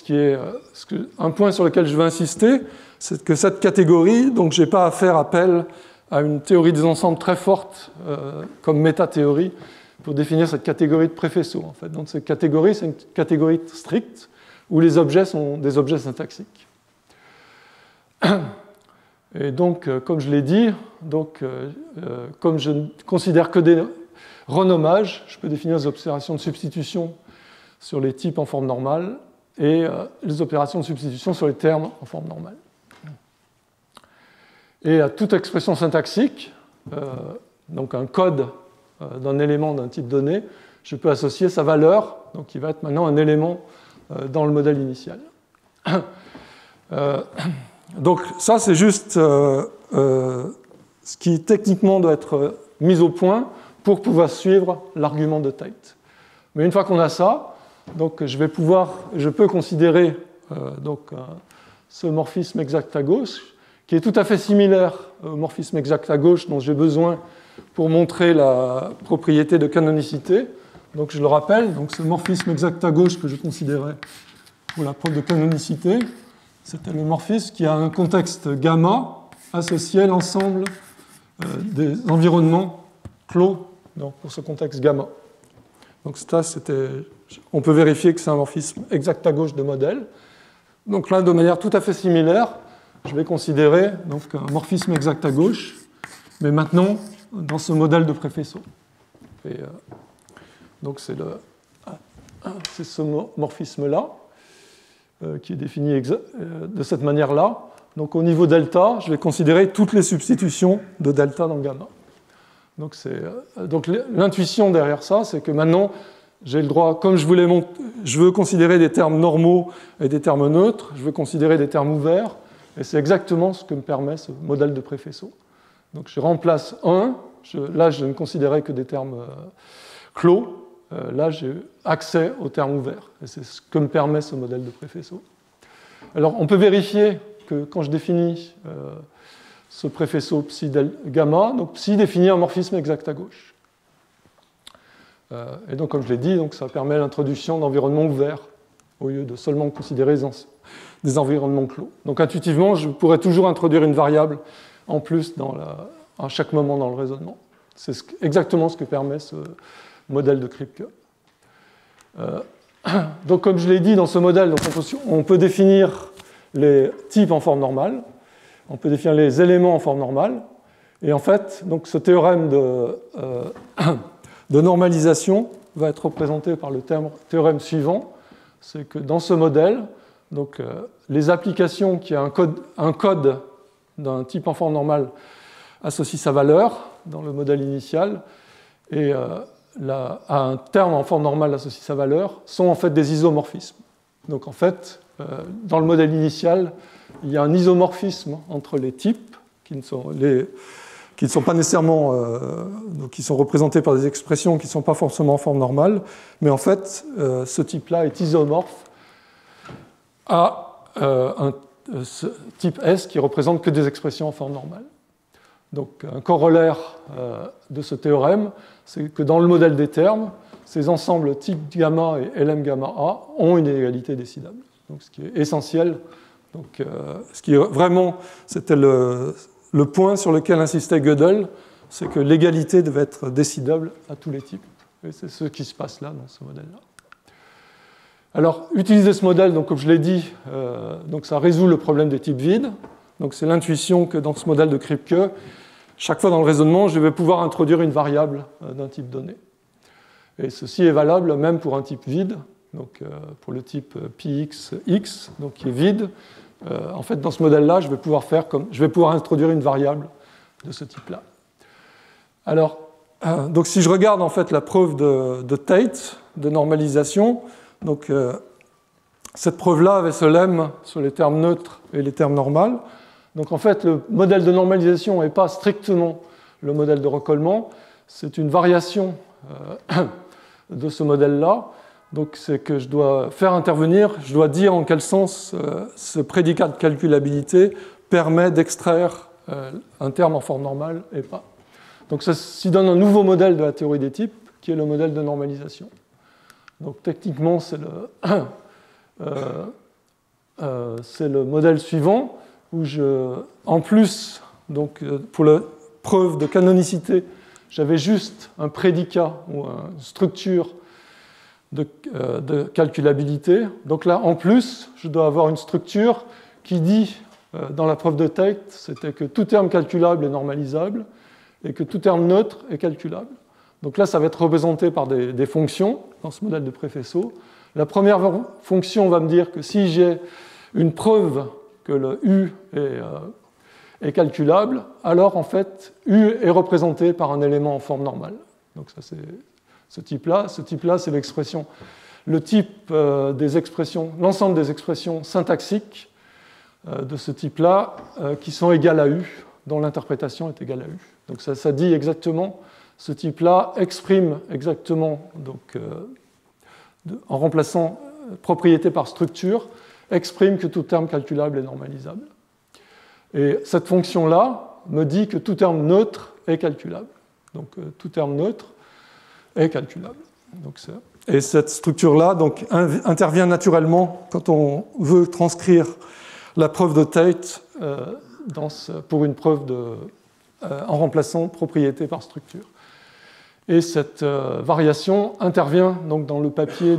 un point sur lequel je veux insister, c'est que cette catégorie, donc je n'ai pas à faire appel à une théorie des ensembles très forte comme métathéorie pour définir cette catégorie de préfaisceaux. En fait. Donc cette catégorie, c'est une catégorie stricte où les objets sont des objets syntaxiques. Et donc, comme je l'ai dit, comme je ne considère que des renommages, je peux définir des opérations de substitution sur les types en forme normale et les opérations de substitution sur les termes en forme normale. Et à toute expression syntaxique, donc un code d'un élément d'un type donné, je peux associer sa valeur, donc qui va être maintenant un élément dans le modèle initial. Donc ça, c'est juste ce qui techniquement doit être mis au point pour pouvoir suivre l'argument de Tate. Mais une fois qu'on a ça, donc je peux considérer ce morphisme exact à gauche, qui est tout à fait similaire au morphisme exact à gauche dont j'ai besoin pour montrer la propriété de canonicité. Donc je le rappelle, donc ce morphisme exact à gauche que je considérais pour la preuve de canonicité, c'était le morphisme qui a un contexte gamma associé à l'ensemble des environnements clos donc pour ce contexte gamma. Donc ça, on peut vérifier que c'est un morphisme exact à gauche de modèle. Donc là, de manière tout à fait similaire, je vais considérer donc, un morphisme exact à gauche, mais maintenant dans ce modèle de préfaisceau. Donc c'est ce morphisme-là qui est défini de cette manière-là. Donc au niveau delta, je vais considérer toutes les substitutions de delta dans gamma. Donc l'intuition derrière ça, c'est que maintenant, j'ai le droit, comme je veux considérer des termes normaux et des termes neutres, je veux considérer des termes ouverts, et c'est exactement ce que me permet ce modèle de préfaisceau. Donc je remplace 1, là je ne considérais que des termes clos, là j'ai accès aux termes ouverts, et c'est ce que me permet ce modèle de préfaisceau. Alors on peut vérifier que quand je définis ce préfaisceau psi gamma, donc psi définit un morphisme exact à gauche. Et donc, comme je l'ai dit, donc, ça permet l'introduction d'environnements ouverts au lieu de seulement considérer des environnements clos. Donc, intuitivement, je pourrais toujours introduire une variable en plus à chaque moment dans le raisonnement. C'est exactement ce que permet ce modèle de Kripke. Donc, comme je l'ai dit, dans ce modèle, donc, on peut définir les types en forme normale, on peut définir les éléments en forme normale, et en fait, donc, ce théorème de normalisation va être représenté par le théorème suivant, c'est que dans ce modèle, donc, les applications qui ont un code d'un type en forme normale associent sa valeur dans le modèle initial, et à un terme en forme normale associe sa valeur, sont en fait des isomorphismes. Donc en fait, dans le modèle initial, il y a un isomorphisme entre les types qui ne sont pas nécessairement, donc qui sont représentés par des expressions qui ne sont pas forcément en forme normale, mais en fait, ce type-là est isomorphe à ce type S qui représente que des expressions en forme normale. Donc un corollaire de ce théorème, c'est que dans le modèle des termes, ces ensembles type gamma et Lm gamma A ont une égalité décidable. Donc ce qui est essentiel, donc, ce qui est vraiment, c'était le point sur lequel insistait Gödel c'est que l'égalité devait être décidable à tous les types. Et c'est ce qui se passe là, dans ce modèle-là. Alors, utiliser ce modèle, donc, comme je l'ai dit, donc ça résout le problème des types vides. Donc, c'est l'intuition que dans ce modèle de Kripke, chaque fois dans le raisonnement, je vais pouvoir introduire une variable d'un type donné. Et ceci est valable même pour un type vide, donc pour le type px, donc qui est vide. En fait, dans ce modèle-là, je vais pouvoir introduire une variable de ce type-là. Alors, donc si je regarde en fait la preuve de Tate, de normalisation, donc cette preuve-là avait ce lemme sur les termes neutres et les termes normaux. Donc en fait, le modèle de normalisation n'est pas strictement le modèle de recollement, c'est une variation de ce modèle-là. Donc c'est que je dois faire intervenir, je dois dire en quel sens ce prédicat de calculabilité permet d'extraire un terme en forme normale et pas. Donc ça s'y donne un nouveau modèle de la théorie des types, qui est le modèle de normalisation. Donc techniquement, c'est le modèle suivant, où en plus, donc, pour la preuve de canonicité, j'avais juste un prédicat ou une structure de calculabilité. Donc là, en plus, je dois avoir une structure qui dit, dans la preuve de Tate, c'était que tout terme calculable est normalisable et que tout terme neutre est calculable. Donc là, ça va être représenté par des fonctions dans ce modèle de Préfesso. La première fonction va me dire que si j'ai une preuve que le U est calculable, alors en fait, U est représenté par un élément en forme normale. Donc ça, c'est ce type-là. Ce type-là, c'est l'expression, le type des expressions, l'ensemble des expressions syntaxiques de ce type-là qui sont égales à U, dont l'interprétation est égale à U. Donc ça dit exactement, ce type-là exprime exactement, donc, en remplaçant propriété par structure, exprime que tout terme calculable est normalisable. Et cette fonction-là me dit que tout terme neutre est calculable. Donc tout terme neutre est calculable. Donc, et cette structure-là donc, intervient naturellement quand on veut transcrire la preuve de Tate pour une preuve en remplaçant propriété par structure. Et cette variation intervient donc, dans le papier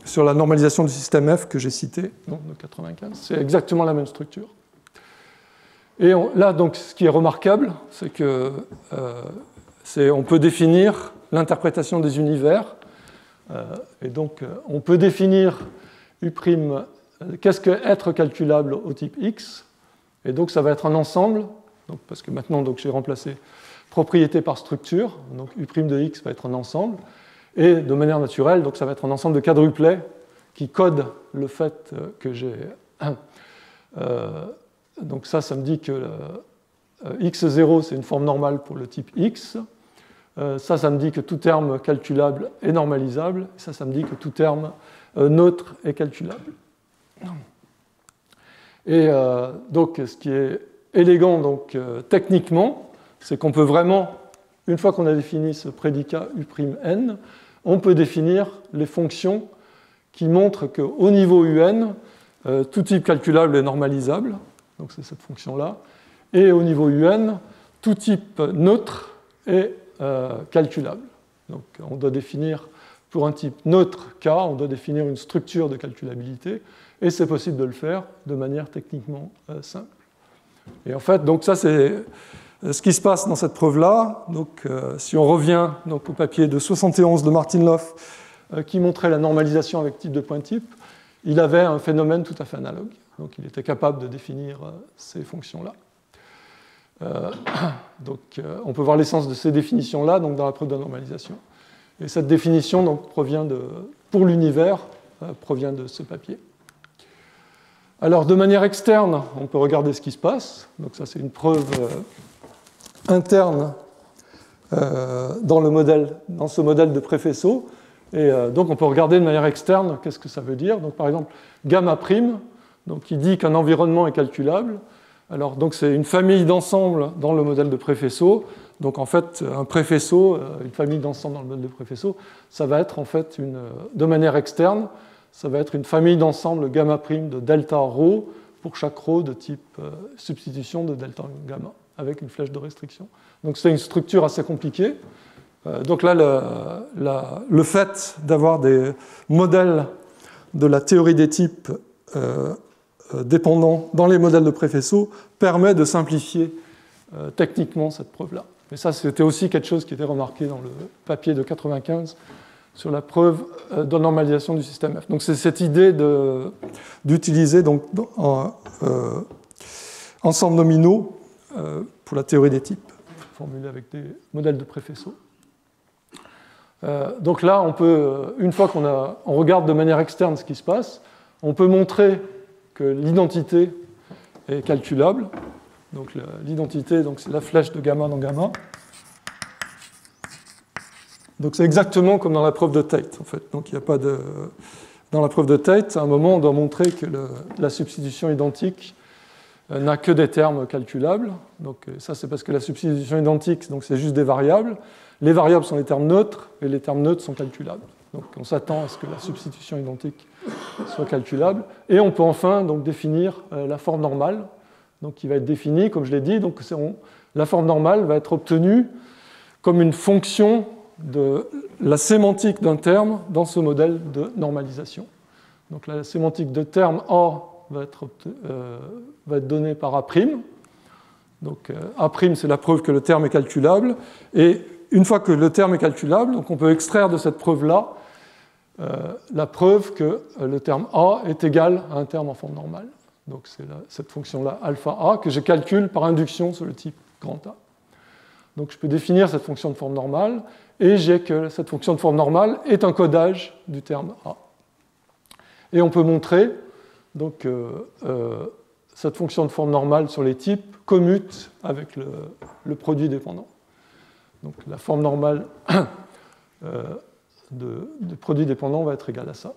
sur la normalisation du système F que j'ai cité, donc de 1995. C'est exactement la même structure. Et là, donc, ce qui est remarquable, c'est que on peut définir l'interprétation des univers. Et donc, on peut définir U', qu'est-ce que être calculable au type X. Et donc, ça va être un ensemble, donc, parce que maintenant, j'ai remplacé propriété par structure. Donc, U' de X va être un ensemble. Et de manière naturelle, donc, ça va être un ensemble de quadruplets qui codent le fait que j'ai. Donc, ça me dit que X0, c'est une forme normale pour le type X. Ça me dit que tout terme calculable est normalisable. Ça me dit que tout terme neutre est calculable. Et donc, ce qui est élégant donc, techniquement, c'est qu'on peut vraiment, une fois qu'on a défini ce prédicat U'N, on peut définir les fonctions qui montrent qu'au niveau UN, tout type calculable est normalisable. Donc, c'est cette fonction-là. Et au niveau UN, tout type neutre est calculable. Donc, on doit définir, pour un type neutre K, on doit définir une structure de calculabilité, et c'est possible de le faire de manière techniquement simple. Et en fait, donc ça, c'est ce qui se passe dans cette preuve-là. Donc, si on revient donc, au papier de 71 de Martin Löf, qui montrait la normalisation avec type de point type, il avait un phénomène tout à fait analogue. Donc, il était capable de définir ces fonctions-là. Donc, on peut voir l'essence de ces définitions-là dans la preuve de normalisation. Et cette définition donc, pour l'univers provient de ce papier. Alors, de manière externe, on peut regarder ce qui se passe. Donc, ça, c'est une preuve interne dans ce modèle de Préfesso. Et donc, on peut regarder de manière externe qu'est-ce que ça veut dire. Donc, par exemple, gamma prime, donc, qui dit qu'un environnement est calculable. Alors, donc, c'est une famille d'ensembles dans le modèle de Préfesso. Donc, en fait, un Préfesso, une famille d'ensembles dans le modèle de Préfesso, ça va être, en fait, de manière externe, ça va être une famille d'ensembles gamma prime de delta rho pour chaque rho de type substitution de delta gamma. avec une flèche de restriction. Donc c'est une structure assez compliquée. Donc là, le fait d'avoir des modèles de la théorie des types dépendants dans les modèles de préfaisceaux permet de simplifier techniquement cette preuve-là. Et ça, c'était aussi quelque chose qui était remarqué dans le papier de 1995 sur la preuve de normalisation du système F. Donc c'est cette idée d'utiliser donc ensembles nominaux pour la théorie des types, formulée avec des modèles de préfaisceaux. Donc là, on peut, une fois qu'on regarde de manière externe ce qui se passe, on peut montrer que l'identité est calculable. Donc l'identité, c'est la flèche de gamma dans gamma. Donc c'est exactement comme dans la preuve de Tate, en fait. Donc il n'y a pas de... Dans la preuve de Tate, à un moment, on doit montrer que la substitution identique n'a que des termes calculables. Donc ça, c'est parce que la substitution identique, c'est juste des variables. Les variables sont les termes neutres, et les termes neutres sont calculables. Donc on s'attend à ce que la substitution identique soit calculable. Et on peut enfin donc, définir la forme normale, donc, qui va être définie, comme je l'ai dit. Donc la forme normale va être obtenue comme une fonction de la sémantique d'un terme dans ce modèle de normalisation. Donc la sémantique de terme A va être donnée par A'. Donc A', c'est la preuve que le terme est calculable. Et une fois que le terme est calculable, donc on peut extraire de cette preuve-là la preuve que le terme A est égal à un terme en forme normale. Donc c'est cette fonction-là, alpha A, que je calcule par induction sur le type grand A. Donc je peux définir cette fonction de forme normale, et j'ai que cette fonction de forme normale est un codage du terme A. Et on peut montrer donc, que cette fonction de forme normale sur les types commute avec le produit dépendant. Donc la forme normale du produit dépendant va être égale à ça.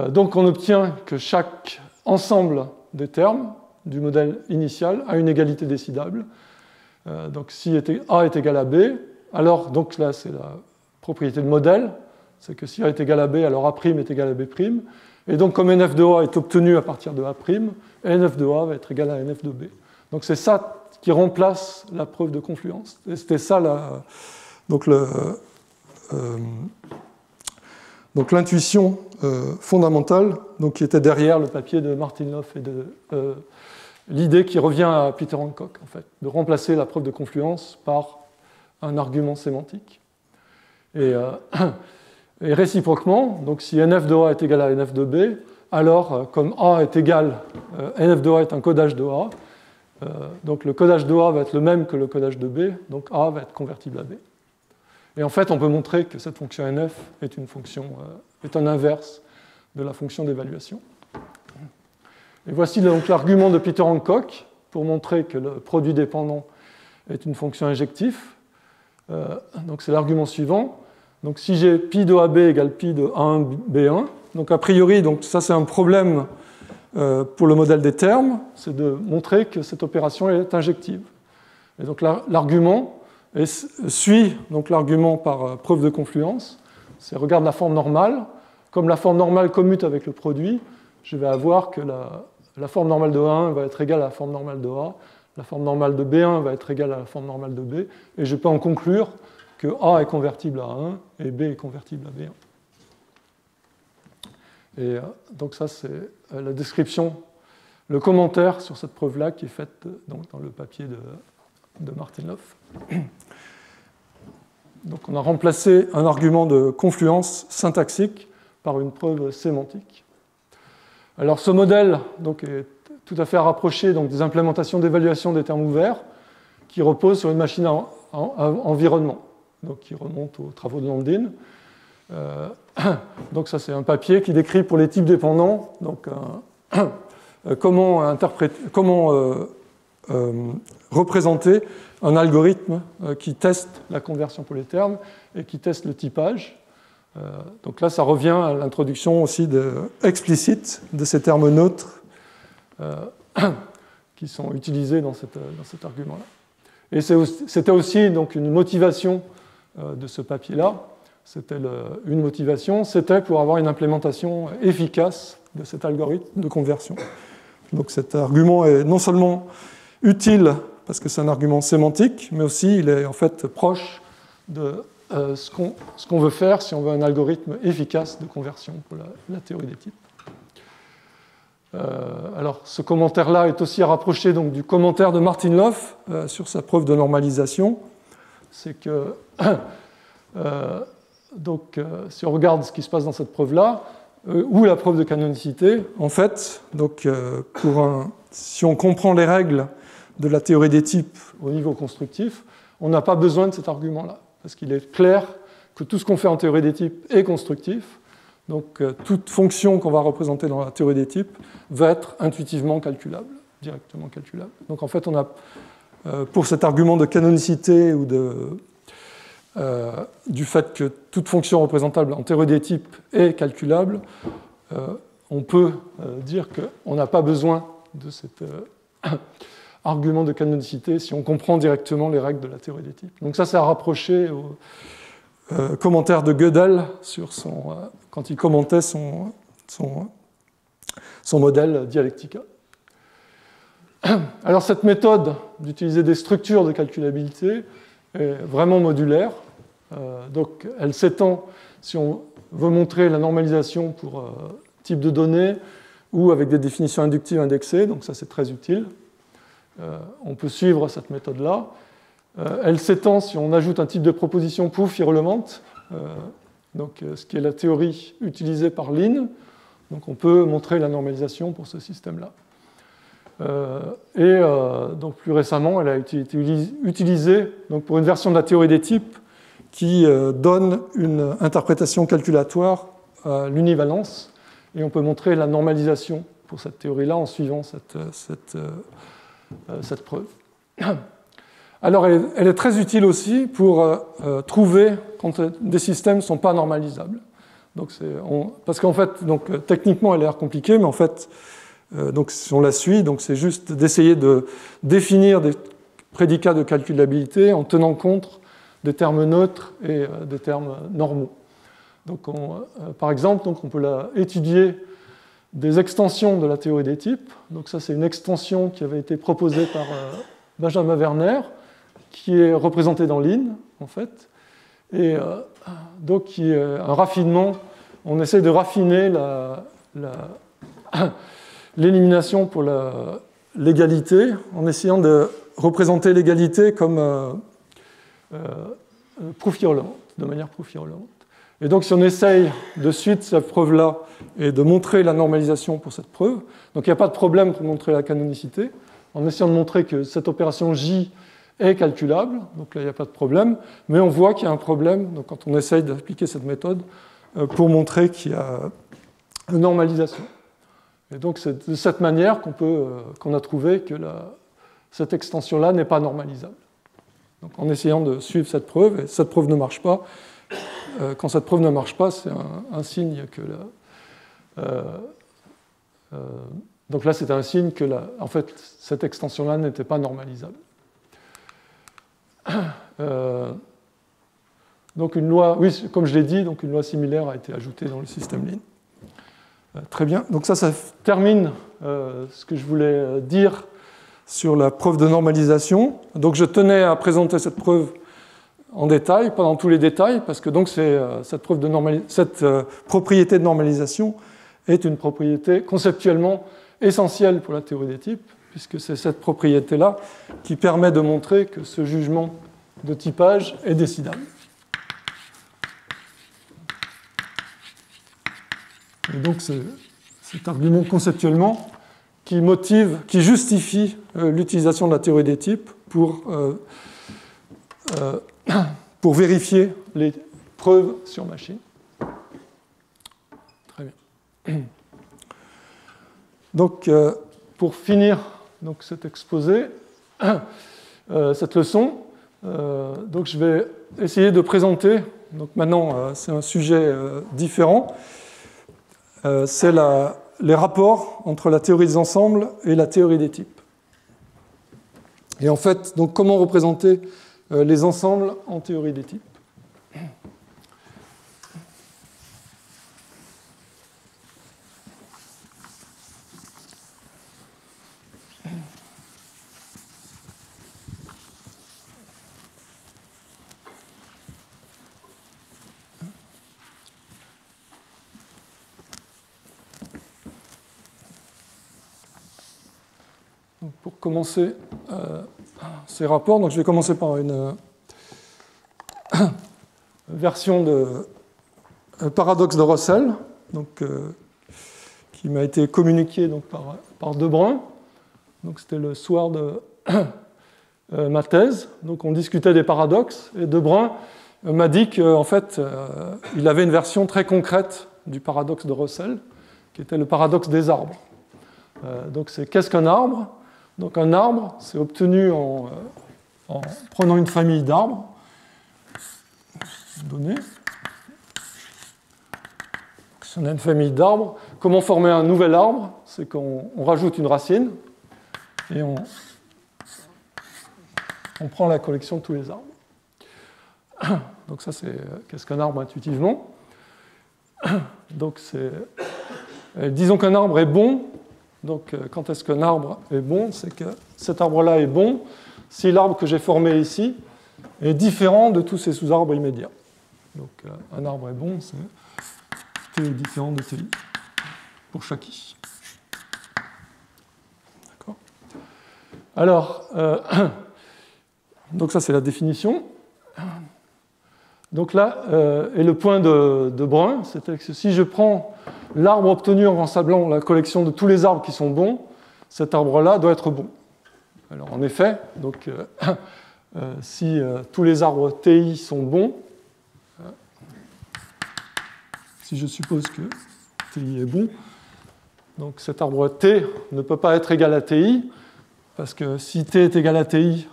Donc on obtient que chaque ensemble des termes du modèle initial a une égalité décidable. Donc si A est égal à B, alors donc là c'est la propriété de modèle, c'est que si A est égal à B, alors A' est égal à B'. Et donc comme NF de A est obtenu à partir de A', NF de A va être égal à NF de B. Donc c'est ça qui remplace la preuve de confluence. Et c'était ça donc l'intuition fondamentale donc, qui était derrière le papier de Martin-Löf et de l'idée qui revient à Peter Hancock, en fait, de remplacer la preuve de confluence par un argument sémantique. Et réciproquement, donc si NF de A est égal à NF de B, alors comme A est égal, NF de A est un codage de A, donc le codage de A va être le même que le codage de B, donc A va être convertible à B. Et en fait, on peut montrer que cette fonction NF est un inverse de la fonction d'évaluation. Et voici donc l'argument de Peter Hancock pour montrer que le produit dépendant est une fonction injective. Donc c'est l'argument suivant. Donc si j'ai pi de AB égale pi de A1 B1, donc a priori, donc ça c'est un problème pour le modèle des termes, c'est de montrer que cette opération est injective. Et donc l'argument suit donc l'argument par preuve de confluence. C'est regarde la forme normale. Comme la forme normale commute avec le produit, je vais avoir que la forme normale de A1 va être égale à la forme normale de A, la forme normale de B1 va être égale à la forme normale de B, et je peux en conclure que A est convertible à A1 et B est convertible à B1. Et donc ça, c'est la description, le commentaire sur cette preuve-là qui est faite donc, dans le papier de Martin-Löf. Donc on a remplacé un argument de confluence syntaxique par une preuve sémantique. Alors ce modèle donc, est tout à fait rapproché donc, des implémentations d'évaluation des termes ouverts qui reposent sur une machine à environnement, donc qui remonte aux travaux de Landin. Donc ça c'est un papier qui décrit pour les types dépendants donc, comment représenter un algorithme qui teste la conversion pour les termes et qui teste le typage. Donc là, ça revient à l'introduction aussi explicite de ces termes neutres qui sont utilisés dans cet argument-là. Et c'était aussi donc, une motivation de ce papier-là. Une motivation, c'était pour avoir une implémentation efficace de cet algorithme de conversion. Donc cet argument est non seulement utile parce que c'est un argument sémantique, mais aussi il est en fait proche de ce qu'on veut faire si on veut un algorithme efficace de conversion pour la théorie des types. Alors, ce commentaire-là est aussi rapproché donc, du commentaire de Martin Löf sur sa preuve de normalisation. C'est que, si on regarde ce qui se passe dans cette preuve-là, ou la preuve de canonicité, en fait, donc, si on comprend les règles de la théorie des types au niveau constructif, on n'a pas besoin de cet argument-là, parce qu'il est clair que tout ce qu'on fait en théorie des types est constructif. Donc, toute fonction qu'on va représenter dans la théorie des types va être intuitivement calculable, directement calculable. Donc, en fait, on a, pour cet argument de canonicité ou du fait que toute fonction représentable en théorie des types est calculable, on peut dire qu'on n'a pas besoin de cet argument de canonicité si on comprend directement les règles de la théorie des types. Donc, ça, c'est à rapprocher au commentaire de Gödel sur quand il commentait son modèle Dialectica. Alors cette méthode d'utiliser des structures de calculabilité est vraiment modulaire. Donc elle s'étend si on veut montrer la normalisation pour type de données ou avec des définitions inductives indexées, donc ça c'est très utile. On peut suivre cette méthode-là. Elle s'étend si on ajoute un type de proposition proof irrelevant, ce qui est la théorie utilisée par Lin. Donc on peut montrer la normalisation pour ce système-là. Donc plus récemment, elle a été utilisée donc, pour une version de la théorie des types qui donne une interprétation calculatoire à l'univalence. Et on peut montrer la normalisation pour cette théorie-là en suivant cette preuve. Alors, elle est très utile aussi pour trouver quand des systèmes ne sont pas normalisables. Donc parce qu'en fait, donc, techniquement, elle a l'air compliquée, mais en fait, donc, si on la suit, donc, c'est juste d'essayer de définir des prédicats de calculabilité en tenant compte des termes neutres et des termes normaux. Donc, par exemple, donc, on peut étudier des extensions de la théorie des types. Donc, ça, c'est une extension qui avait été proposée par Benjamin Werner, qui est représenté dans Lin, en fait, et donc qui est un raffinement. On essaie de raffiner l'élimination pour l'égalité en essayant de représenter l'égalité comme proof irrelevant, de manière proof irrelevant. Et donc, si on essaye de suivre cette preuve-là et de montrer la normalisation pour cette preuve, donc il n'y a pas de problème pour montrer la canonicité, en essayant de montrer que cette opération J est calculable, donc là il n'y a pas de problème, mais on voit qu'il y a un problème donc, quand on essaye d'appliquer cette méthode pour montrer qu'il y a une normalisation. Et donc c'est de cette manière qu'on a trouvé que cette extension-là n'est pas normalisable. Donc, en essayant de suivre cette preuve, et cette preuve ne marche pas, quand cette preuve ne marche pas, c'est un signe que donc là c'est un signe que en fait, cette extension-là n'était pas normalisable. Donc une loi, oui, comme je l'ai dit, donc une loi similaire a été ajoutée dans le système Lin. Très bien. Donc ça termine ce que je voulais dire sur la preuve de normalisation. Donc je tenais à présenter cette preuve en détail, pas dans tous les détails, parce que donc cette propriété de normalisation est une propriété conceptuellement essentielle pour la théorie des types, puisque c'est cette propriété-là qui permet de montrer que ce jugement de typage est décidable. Et donc cet argument conceptuellement qui justifie l'utilisation de la théorie des types pour vérifier les preuves sur machine. Très bien. Donc, pour finir donc, cet exposé, cette leçon, donc je vais essayer de présenter, donc maintenant c'est un sujet différent, c'est les rapports entre la théorie des ensembles et la théorie des types. Et en fait, donc, comment représenter les ensembles en théorie des types. Donc, pour commencer ces rapports, donc je vais commencer par une version de paradoxe de Russell, donc, qui m'a été communiquée donc, par Debrun. Donc, c'était le soir de ma thèse. Donc, on discutait des paradoxes et Debrun m'a dit qu'en fait, il avait une version très concrète du paradoxe de Russell, qui était le paradoxe des arbres. Donc, c'est qu'est-ce qu'un arbre? Donc, un arbre, c'est obtenu en prenant une famille d'arbres donnée. Si on a une famille d'arbres, comment former un nouvel arbre? C'est qu'on rajoute une racine et on prend la collection de tous les arbres. Donc ça, c'est qu'est-ce qu'un arbre intuitivement. Donc disons qu'un arbre est bon. Donc quand est-ce qu'un arbre est bon? C'est que cet arbre-là est bon si l'arbre que j'ai formé ici est différent de tous ses sous-arbres immédiats. Donc un arbre est bon, c'est T est différent de TI pour chaque I. D'accord. Alors, donc ça c'est la définition. Donc là est le point de Brun, c'est-à-dire que si je prends l'arbre obtenu en rassemblant la collection de tous les arbres qui sont bons, cet arbre-là doit être bon. Alors en effet, donc, si tous les arbres TI sont bons, si je suppose que TI est bon, donc cet arbre T ne peut pas être égal à TI, parce que si T est égal à TI,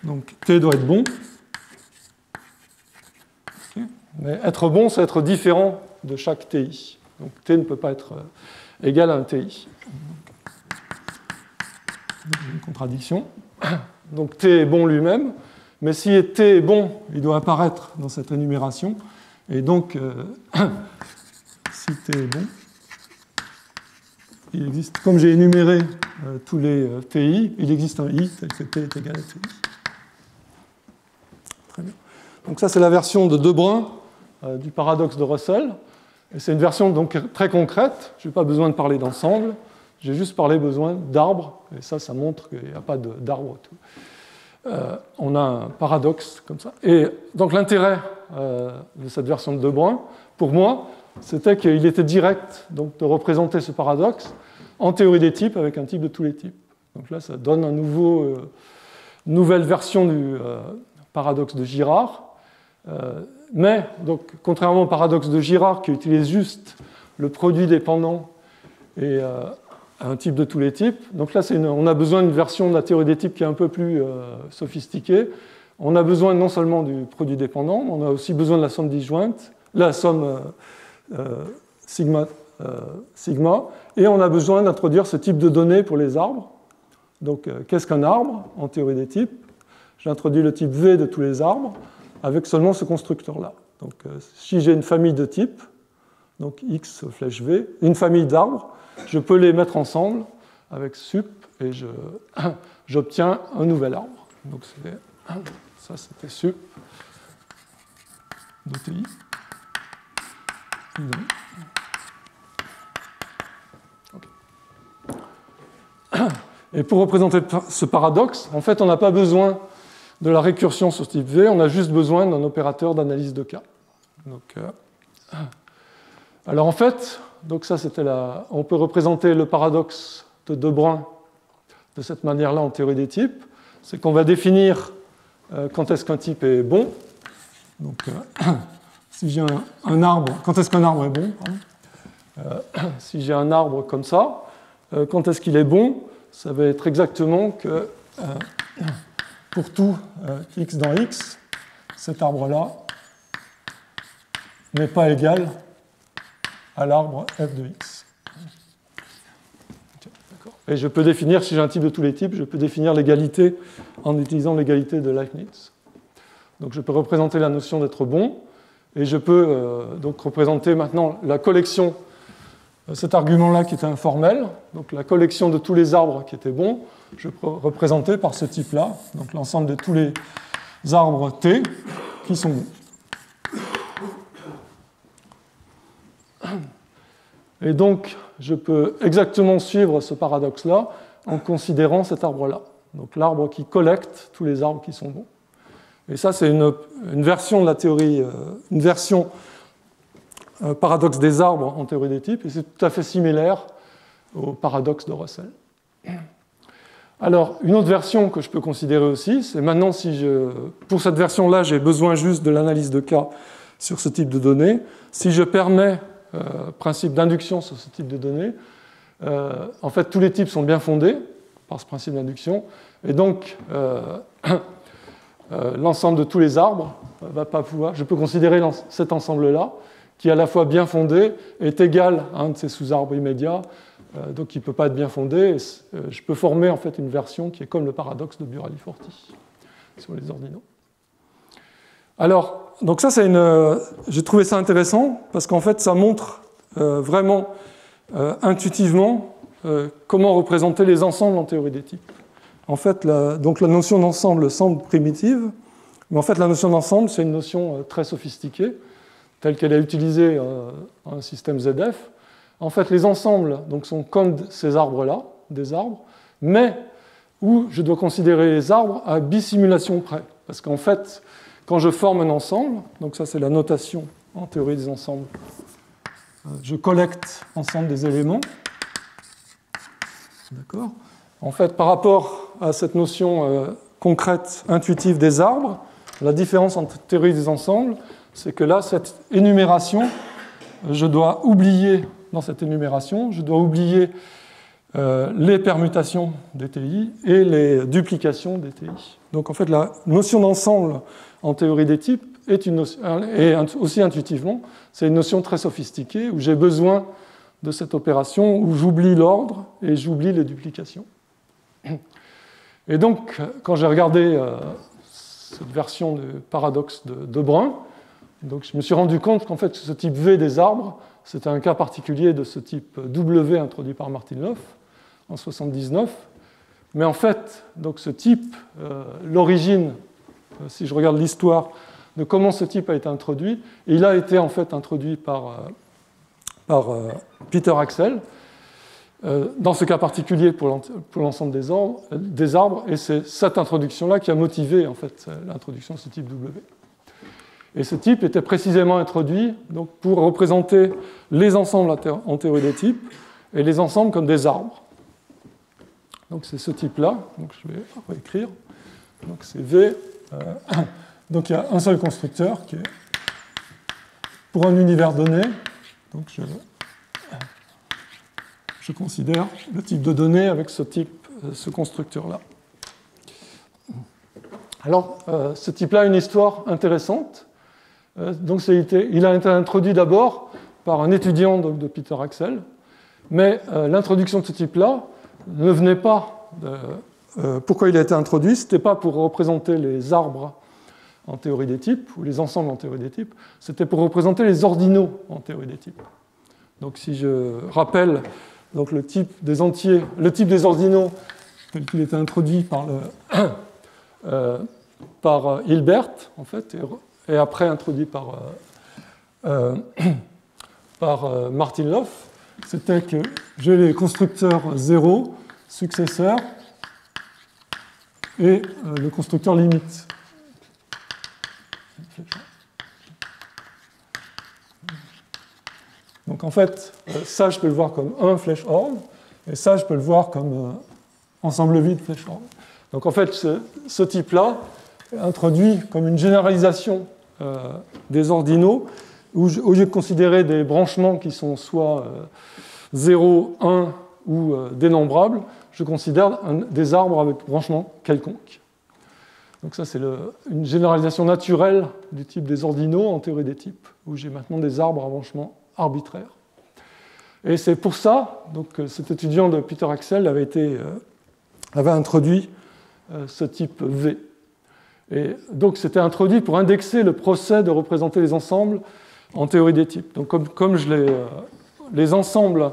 donc T doit être bon. Okay. Mais être bon, c'est être différent de chaque TI. Donc T ne peut pas être égal à un TI. Donc, une contradiction. Donc T est bon lui-même. Mais si T est bon, il doit apparaître dans cette énumération. Et donc, si T est bon, il existe, comme j'ai énuméré tous les TI, il existe un I tel que T est égal à TI. Très bien. Donc ça, c'est la version de Debrun du paradoxe de Russell. Et c'est une version donc très concrète. Je n'ai pas besoin de parler d'ensemble. J'ai juste besoin d'arbres. Et ça montre qu'il n'y a pas d'arbres. On a un paradoxe comme ça. Et donc l'intérêt de cette version de Debrun, pour moi, c'était qu'il était direct donc, de représenter ce paradoxe en théorie des types avec un type de tous les types. Donc là, ça donne une nouvelle version du paradoxe de Girard. Mais, donc, contrairement au paradoxe de Girard qui utilise juste le produit dépendant et un type de tous les types. Donc là, on a besoin d'une version de la théorie des types qui est un peu plus sophistiquée. On a besoin non seulement du produit dépendant, mais on a aussi besoin de la somme disjointe, la somme sigma, et on a besoin d'introduire ce type de données pour les arbres. Donc, qu'est-ce qu'un arbre en théorie des types? J'introduis le type V de tous les arbres avec seulement ce constructeur-là. Donc, si j'ai une famille de types, donc X flèche V, une famille d'arbres, je peux les mettre ensemble avec sup et j'obtiens un nouvel arbre. Donc ça c'était sup de TI. Okay. Et pour représenter ce paradoxe, en fait, on n'a pas besoin de la récursion sur type V, on a juste besoin d'un opérateur d'analyse de cas. Donc, alors en fait, donc ça, on peut représenter le paradoxe de Debrun de cette manière-là en théorie des types. C'est qu'on va définir quand est-ce qu'un type est bon. Donc, si j'ai un arbre, quand est-ce qu'un arbre est bon? Si j'ai un arbre comme ça, quand est-ce qu'il est bon? Ça va être exactement que pour tout x dans x, cet arbre-là n'est pas égal à l'arbre f de x. Et je peux définir, si j'ai un type de tous les types, je peux définir l'égalité en utilisant l'égalité de Leibniz. Donc je peux représenter la notion d'être bon, et je peux donc représenter maintenant la collection, cet argument-là qui était informel, donc la collection de tous les arbres qui étaient bons, je peux représenter par ce type-là, donc l'ensemble de tous les arbres T qui sont bons. Et donc, je peux exactement suivre ce paradoxe-là en considérant cet arbre-là. Donc l'arbre qui collecte tous les arbres qui sont bons. Et ça, c'est une version de la théorie, une version paradoxe des arbres en théorie des types, et c'est tout à fait similaire au paradoxe de Russell. Alors, une autre version que je peux considérer aussi, c'est maintenant, pour cette version-là, j'ai besoin juste de l'analyse de cas sur ce type de données. Si je permets principe d'induction sur ce type de données, en fait, tous les types sont bien fondés par ce principe d'induction, et donc l'ensemble de tous les arbres va pas pouvoir. Je peux considérer cet ensemble-là, qui est à la fois bien fondé, est égal à un de ces sous-arbres immédiats, donc il ne peut pas être bien fondé. Je peux former en fait une version qui est comme le paradoxe de Burali-Forti sur les ordinaux. Alors, donc ça, j'ai trouvé ça intéressant parce qu'en fait, ça montre vraiment intuitivement comment représenter les ensembles en théorie des types. En fait, donc la notion d'ensemble semble primitive, mais en fait, la notion d'ensemble, c'est une notion très sophistiquée, telle qu'elle est utilisée dans un système ZF. En fait, les ensembles donc, sont comme ces arbres-là, des arbres, mais où je dois considérer les arbres à bissimulation près. Parce qu'en fait, quand je forme un ensemble, donc ça c'est la notation en théorie des ensembles, je collecte ensemble des éléments. D'accord ? En fait, par rapport à cette notion concrète, intuitive des arbres, la différence entre théorie des ensembles, c'est que là, cette énumération, je dois oublier, dans cette énumération, je dois oublier les permutations des TI et les duplications des TI. Donc en fait, la notion d'ensemble en théorie des types est une notion, et aussi intuitivement, c'est une notion très sophistiquée où j'ai besoin de cette opération où j'oublie l'ordre et j'oublie les duplications. Et donc, quand j'ai regardé cette version du paradoxe de Brun, donc je me suis rendu compte qu'en fait, ce type V des arbres, c'était un cas particulier de ce type W introduit par Martin-Löf en 1979. Mais en fait, donc ce type, l'origine, si je regarde l'histoire de comment ce type a été introduit, il a été en fait introduit par Peter Axel, dans ce cas particulier pour l'ensemble des arbres, et c'est cette introduction-là qui a motivé en fait, l'introduction de ce type W. Et ce type était précisément introduit donc, pour représenter les ensembles en théorie des types et les ensembles comme des arbres. Donc c'est ce type-là, donc je vais réécrire. Donc c'est V. Donc il y a un seul constructeur qui est pour un univers donné. Donc je considère le type de données avec ce constructeur-là. Alors, ce type-là a une histoire intéressante. Donc, il a été introduit d'abord par un étudiant donc, de Peter Axel, mais l'introduction de ce type-là ne venait pas pourquoi il a été introduit, ce n'était pas pour représenter les arbres en théorie des types, ou les ensembles en théorie des types, c'était pour représenter les ordinaux en théorie des types. Donc, si je rappelle donc, le type des entiers, le type des ordinaux tel qu'il était introduit par Hilbert, en fait, et après introduit par Martin-Löf, c'était que j'ai les constructeurs 0, successeur, et le constructeur limite. Donc en fait, ça je peux le voir comme un flèche-orbe, et ça je peux le voir comme ensemble vide flèche-orbe. Donc en fait, ce type-là est introduit comme une généralisation des ordinaux, où j'ai considéré des branchements qui sont soit 0, 1 ou dénombrables, je considère des arbres avec branchement quelconque. Donc ça, c'est une généralisation naturelle du type des ordinaux en théorie des types, où j'ai maintenant des arbres à branchement arbitraire. Et c'est pour ça, donc cet étudiant de Peter Axel avait introduit ce type V. Et donc c'était introduit pour indexer le procès de représenter les ensembles en théorie des types. Donc comme les ensembles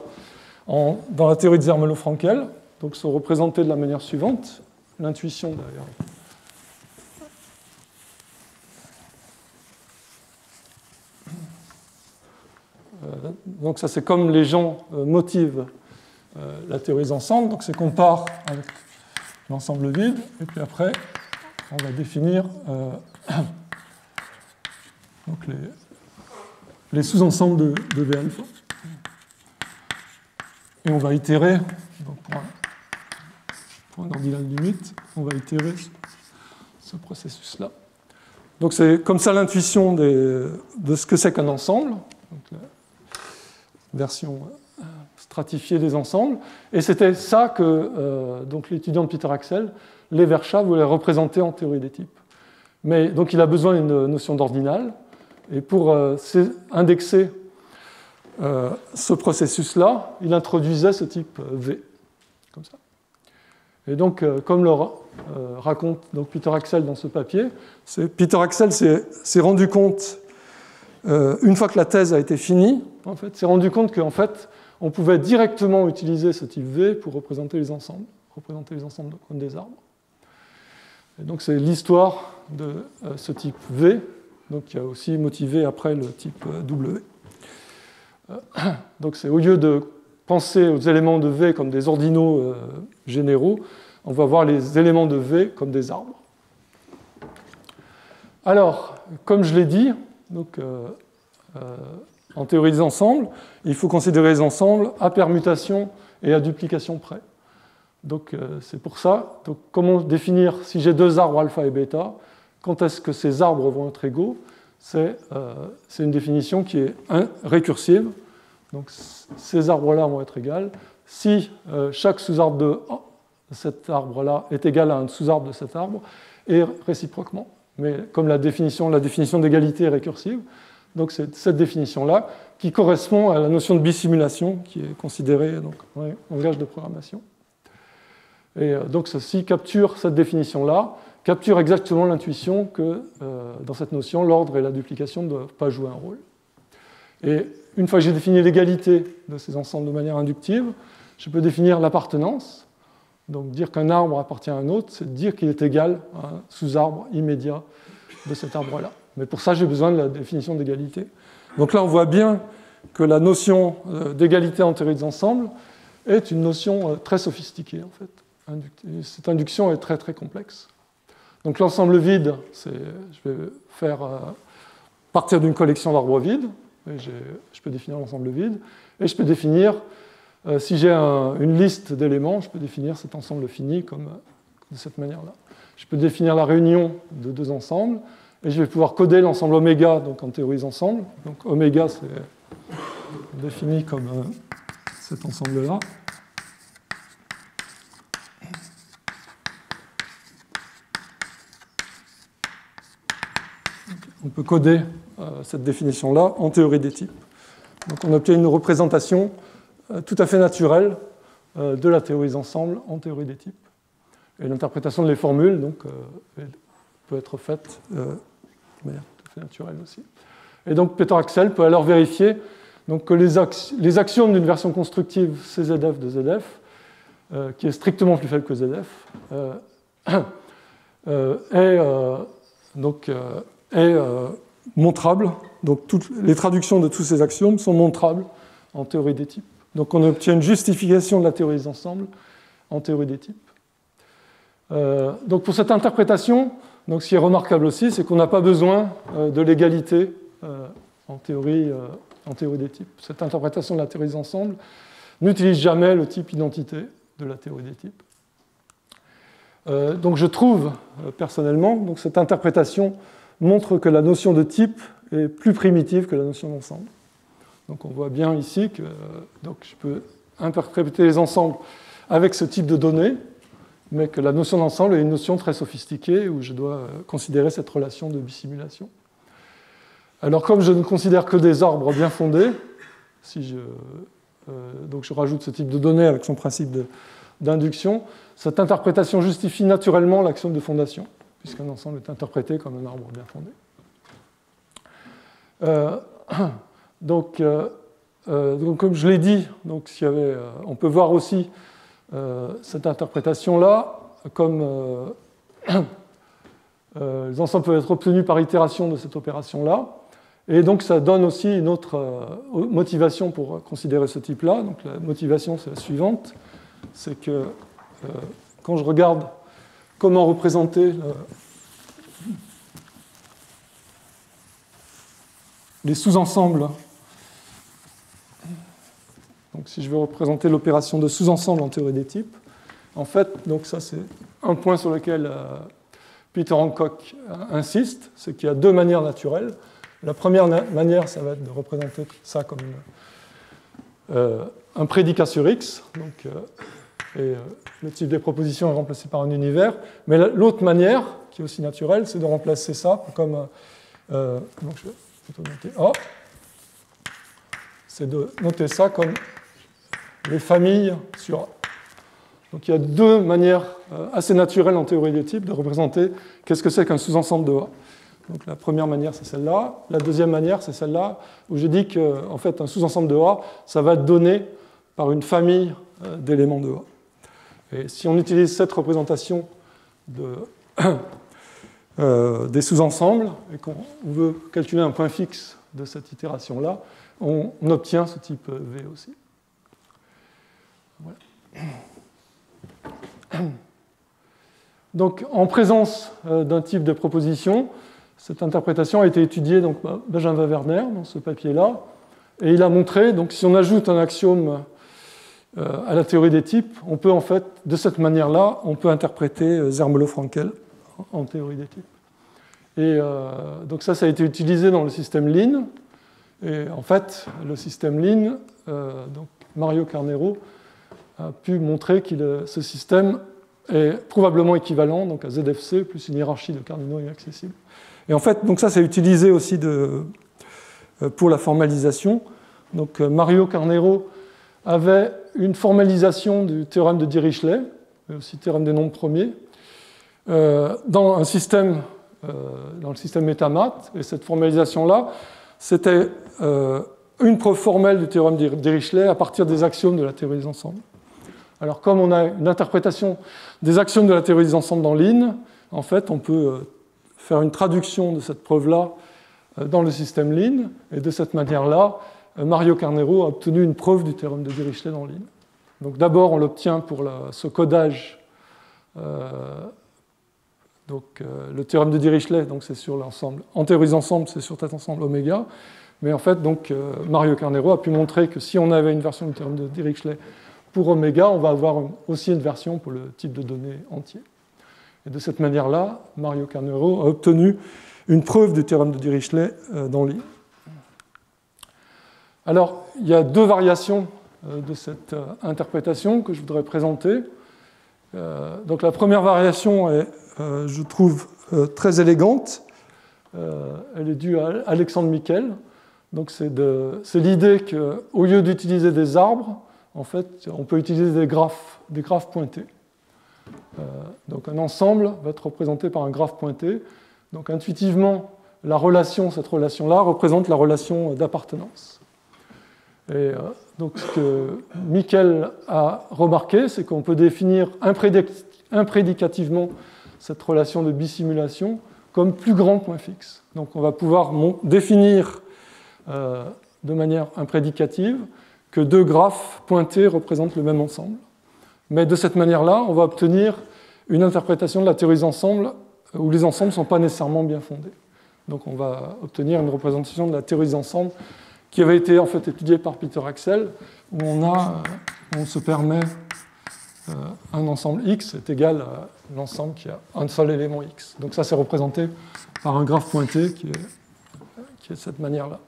dans la théorie de Zermelo-Frankel donc sont représentés de la manière suivante, l'intuition d'ailleurs. donc ça c'est comme les gens motivent la théorie des ensembles, donc c'est qu'on part avec l'ensemble vide, et puis après on va définir donc les sous-ensembles de V alpha. Et on va itérer, donc pour un ordinal limite, on va itérer ce processus-là. Donc c'est comme ça l'intuition de ce que c'est qu'un ensemble, donc la version stratifiée des ensembles. Et c'était ça que donc l'étudiant de Peter Axel, Leverchat, voulait représenter en théorie des types. Mais donc il a besoin d'une notion d'ordinal, et pour indexer ce processus-là, il introduisait ce type V, comme ça. Et donc, comme le raconte donc Peter Axel dans ce papier, Peter Axel s'est rendu compte, une fois que la thèse a été finie, en fait, s'est rendu compte qu'en fait, on pouvait directement utiliser ce type V pour représenter les ensembles de cônes des arbres. Et donc, c'est l'histoire de ce type V, donc, qui a aussi motivé après le type W. Donc, c'est au lieu de penser aux éléments de V comme des ordinaux généraux, on va voir les éléments de V comme des arbres. Alors, comme je l'ai dit, donc, en théorie des ensembles, il faut considérer les ensembles à permutation et à duplication près. Donc, c'est pour ça. Donc, comment définir si j'ai deux arbres alpha et bêta, quand est-ce que ces arbres vont être égaux? C'est une définition qui est récursive. Donc, ces arbres-là vont être égaux si chaque sous-arbre de cet arbre-là est égal à un sous-arbre de cet arbre, et réciproquement. Mais comme la définition d'égalité est récursive, donc c'est cette définition-là qui correspond à la notion de bissimulation qui est considérée donc, en langage de programmation. Et donc ceci capture cette définition-là, capture exactement l'intuition que dans cette notion, l'ordre et la duplication ne doivent pas jouer un rôle. Et une fois que j'ai défini l'égalité de ces ensembles de manière inductive, je peux définir l'appartenance. Donc dire qu'un arbre appartient à un autre, c'est dire qu'il est égal à un sous-arbre immédiat de cet arbre-là. Mais pour ça, j'ai besoin de la définition d'égalité. Donc là, on voit bien que la notion d'égalité en théorie des ensembles est une notion très sophistiquée, en fait. Cette induction est très, très complexe. Donc l'ensemble vide, je vais faire partir d'une collection d'arbres vides. Et je peux définir l'ensemble vide. Et je peux définir, si j'ai une liste d'éléments, je peux définir cet ensemble fini de cette manière-là. Je peux définir la réunion de deux ensembles. Et je vais pouvoir coder l'ensemble oméga donc en théorie des ensembles. Donc oméga, c'est défini comme cet ensemble-là. On peut coder cette définition-là en théorie des types. Donc on obtient une représentation tout à fait naturelle de la théorie des ensembles en théorie des types. Et l'interprétation de les formules donc, peut être faite de manière tout à fait naturelle aussi. Et donc Peter Axel peut alors vérifier donc, que les axiomes d'une version constructive CZF de ZF, qui est strictement plus faible que ZF, est montrable. Donc toutes les traductions de tous ces axiomes sont montrables en théorie des types. Donc on obtient une justification de la théorie des ensembles en théorie des types. Donc pour cette interprétation, donc ce qui est remarquable aussi, c'est qu'on n'a pas besoin de l'égalité en théorie des types. Cette interprétation de la théorie des ensembles n'utilise jamais le type identité de la théorie des types. Donc je trouve personnellement, donc cette interprétation montre que la notion de type est plus primitive que la notion d'ensemble. Donc on voit bien ici que donc je peux interpréter les ensembles avec ce type de données, mais que la notion d'ensemble est une notion très sophistiquée où je dois considérer cette relation de bissimulation. Alors comme je ne considère que des arbres bien fondés, donc je rajoute ce type de données avec son principe d'induction, cette interprétation justifie naturellement l'axiome de fondation, puisqu'un ensemble est interprété comme un arbre bien fondé. Donc comme je l'ai dit, donc, on peut voir aussi cette interprétation-là comme les ensembles peuvent être obtenus par itération de cette opération-là. Et donc ça donne aussi une autre motivation pour considérer ce type-là. Donc la motivation, c'est la suivante, c'est que quand je regarde comment représenter les sous-ensembles, donc si je veux représenter l'opération de sous-ensemble en théorie des types, en fait, donc ça c'est un point sur lequel Peter Hancock insiste, c'est qu'il y a deux manières naturelles. La première manière, ça va être de représenter ça comme un prédicat sur X, donc, et le type des propositions est remplacé par un univers. Mais l'autre manière, qui est aussi naturelle, c'est de remplacer ça comme... donc je vais plutôt noter A. C'est de noter ça comme les familles sur A. Donc il y a deux manières assez naturelles en théorie des types de représenter qu'est-ce que c'est qu'un sous-ensemble de A. Donc la première manière, c'est celle-là. La deuxième manière, c'est celle-là, où je dis qu'en fait, un sous-ensemble de A, ça va être donné par une famille d'éléments de A. Et si on utilise cette représentation des sous-ensembles, et qu'on veut calculer un point fixe de cette itération-là, on obtient ce type V aussi. Voilà. Donc, en présence d'un type de proposition, cette interprétation a été étudiée donc, par Benjamin Werner dans ce papier-là, et il a montré, donc si on ajoute un axiome à la théorie des types, on peut en fait, de cette manière-là, on peut interpréter Zermelo-Frankel en théorie des types. Et donc ça a été utilisé dans le système Lin, et en fait, le système Lin, donc Mario Carnero a pu montrer que ce système est probablement équivalent donc à ZFC plus une hiérarchie de cardinaux inaccessibles. Et en fait, donc ça c'est utilisé aussi pour la formalisation. Donc Mario Carnero avait une formalisation du théorème de Dirichlet, mais aussi théorème des nombres premiers, dans le système MetaMat. Et cette formalisation-là, c'était une preuve formelle du théorème de Dirichlet à partir des axiomes de la théorie des ensembles. Alors, comme on a une interprétation des axiomes de la théorie des ensembles dans Lin, en fait, on peut faire une traduction de cette preuve-là dans le système Lin, et de cette manière-là, Mario Carnero a obtenu une preuve du théorème de Dirichlet dans Lin. Donc, d'abord, on l'obtient pour ce codage. Le théorème de Dirichlet, donc c'est sur l'ensemble. En théorie des ensembles, c'est sur cet ensemble oméga. Mais en fait, donc, Mario Carnero a pu montrer que si on avait une version du théorème de Dirichlet pour oméga, on va avoir aussi une version pour le type de données entier. Et de cette manière-là, Mario Carnero a obtenu une preuve du théorème de Dirichlet dans Lin. Alors, il y a deux variations de cette interprétation que je voudrais présenter. Donc, la première variation est, je trouve, très élégante. Elle est due à Alexandre Miquel. Donc, c'est l'idée qu'au lieu d'utiliser des arbres, en fait, on peut utiliser des graphes pointés. Donc un ensemble va être représenté par un graphe pointé. Donc intuitivement, cette relation-là représente la relation d'appartenance. Et donc ce que Miquel a remarqué, c'est qu'on peut définir imprédicativement cette relation de bissimulation comme plus grand point fixe. Donc on va pouvoir définir de manière imprédicative que deux graphes pointés représentent le même ensemble. Mais de cette manière-là, on va obtenir une interprétation de la théorie des ensembles où les ensembles ne sont pas nécessairement bien fondés. Donc on va obtenir une représentation de la théorie des ensembles qui avait été en fait étudiée par Peter Axel, où on se permet un ensemble X est égal à l'ensemble qui a un seul élément X. Donc ça, c'est représenté par un graphe pointé qui est de cette manière-là.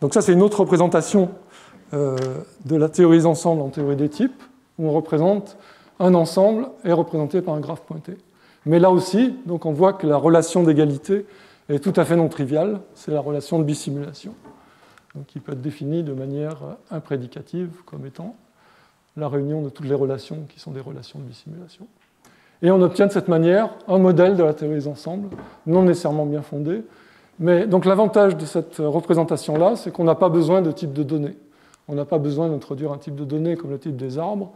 Donc ça, c'est une autre représentation de la théorie des ensembles en théorie des types, où on représente un ensemble est représenté par un graphe pointé. Mais là aussi, donc on voit que la relation d'égalité est tout à fait non triviale, c'est la relation de bissimulation, donc qui peut être définie de manière imprédicative comme étant la réunion de toutes les relations qui sont des relations de bissimulation. Et on obtient de cette manière un modèle de la théorie des ensembles, non nécessairement bien fondé. Mais donc l'avantage de cette représentation-là, c'est qu'on n'a pas besoin de type de données. On n'a pas besoin d'introduire un type de données comme le type des arbres.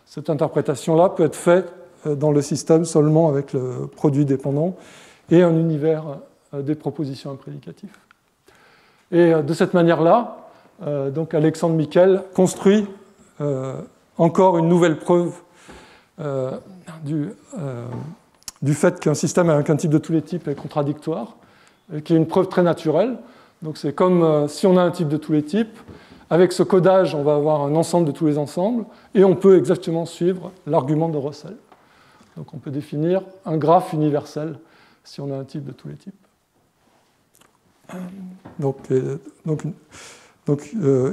Cette interprétation-là peut être faite dans le système seulement avec le produit dépendant et un univers des propositions imprédicatives. Et de cette manière-là, donc Alexandre Miquel construit encore une nouvelle preuve du fait qu'un système avec un type de tous les types est contradictoire, qui est une preuve très naturelle. Donc c'est comme si on a un type de tous les types, avec ce codage, on va avoir un ensemble de tous les ensembles, et on peut exactement suivre l'argument de Russell. Donc on peut définir un graphe universel si on a un type de tous les types.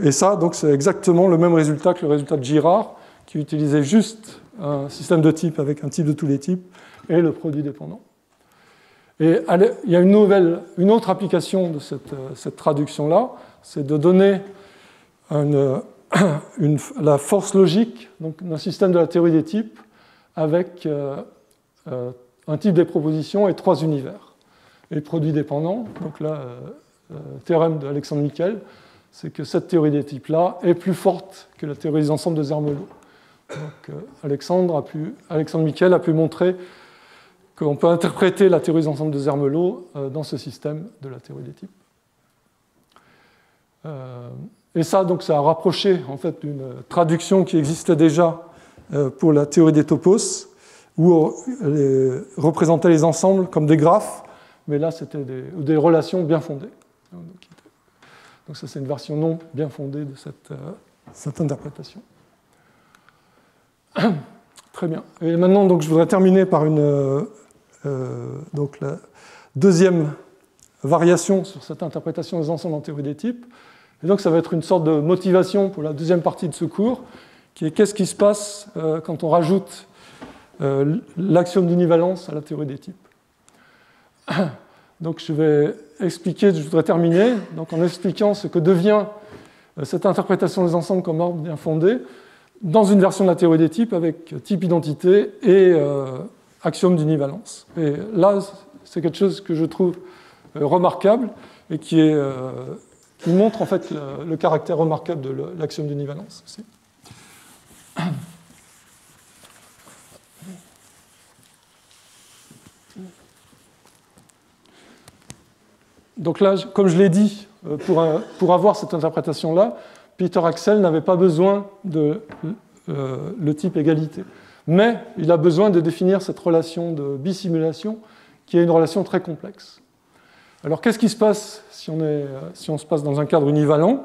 Et ça, donc, c'est exactement le même résultat que le résultat de Girard, qui utilisait juste un système de type avec un type de tous les types et le produit dépendant. Et il y a une autre application de cette traduction-là, c'est de donner la force logique d'un système de la théorie des types avec un type des propositions et 3 univers. Et le produit dépendant, donc là, théorème d'Alexandre Miquel, c'est que cette théorie des types-là est plus forte que la théorie des ensembles de Zermelo. Donc Alexandre Miquel a pu montrer qu'on peut interpréter la théorie des ensembles de Zermelo dans ce système de la théorie des types. Et ça, donc, ça a rapproché en fait, d'une traduction qui existait déjà pour la théorie des topos, où on représentait les ensembles comme des graphes, mais là, c'était des relations bien fondées. Donc ça, c'est une version non bien fondée de cette interprétation. Très bien. Et maintenant, donc, je voudrais terminer par donc, la deuxième variation sur cette interprétation des ensembles en théorie des types. Et donc, ça va être une sorte de motivation pour la deuxième partie de ce cours, qui est qu'est-ce qui se passe quand on rajoute l'axiome d'univalence à la théorie des types. Donc, je voudrais terminer donc, en expliquant ce que devient cette interprétation des ensembles comme ordre bien fondé dans une version de la théorie des types avec type identité et axiome d'univalence. Et là, c'est quelque chose que je trouve remarquable et qui montre en fait le caractère remarquable de l'axiome d'univalence aussi. Donc là, comme je l'ai dit, pour avoir cette interprétation-là, Peter Axel n'avait pas besoin de le type égalité. Mais il a besoin de définir cette relation de bisimulation, qui est une relation très complexe. Alors qu'est-ce qui se passe si on se passe dans un cadre univalent?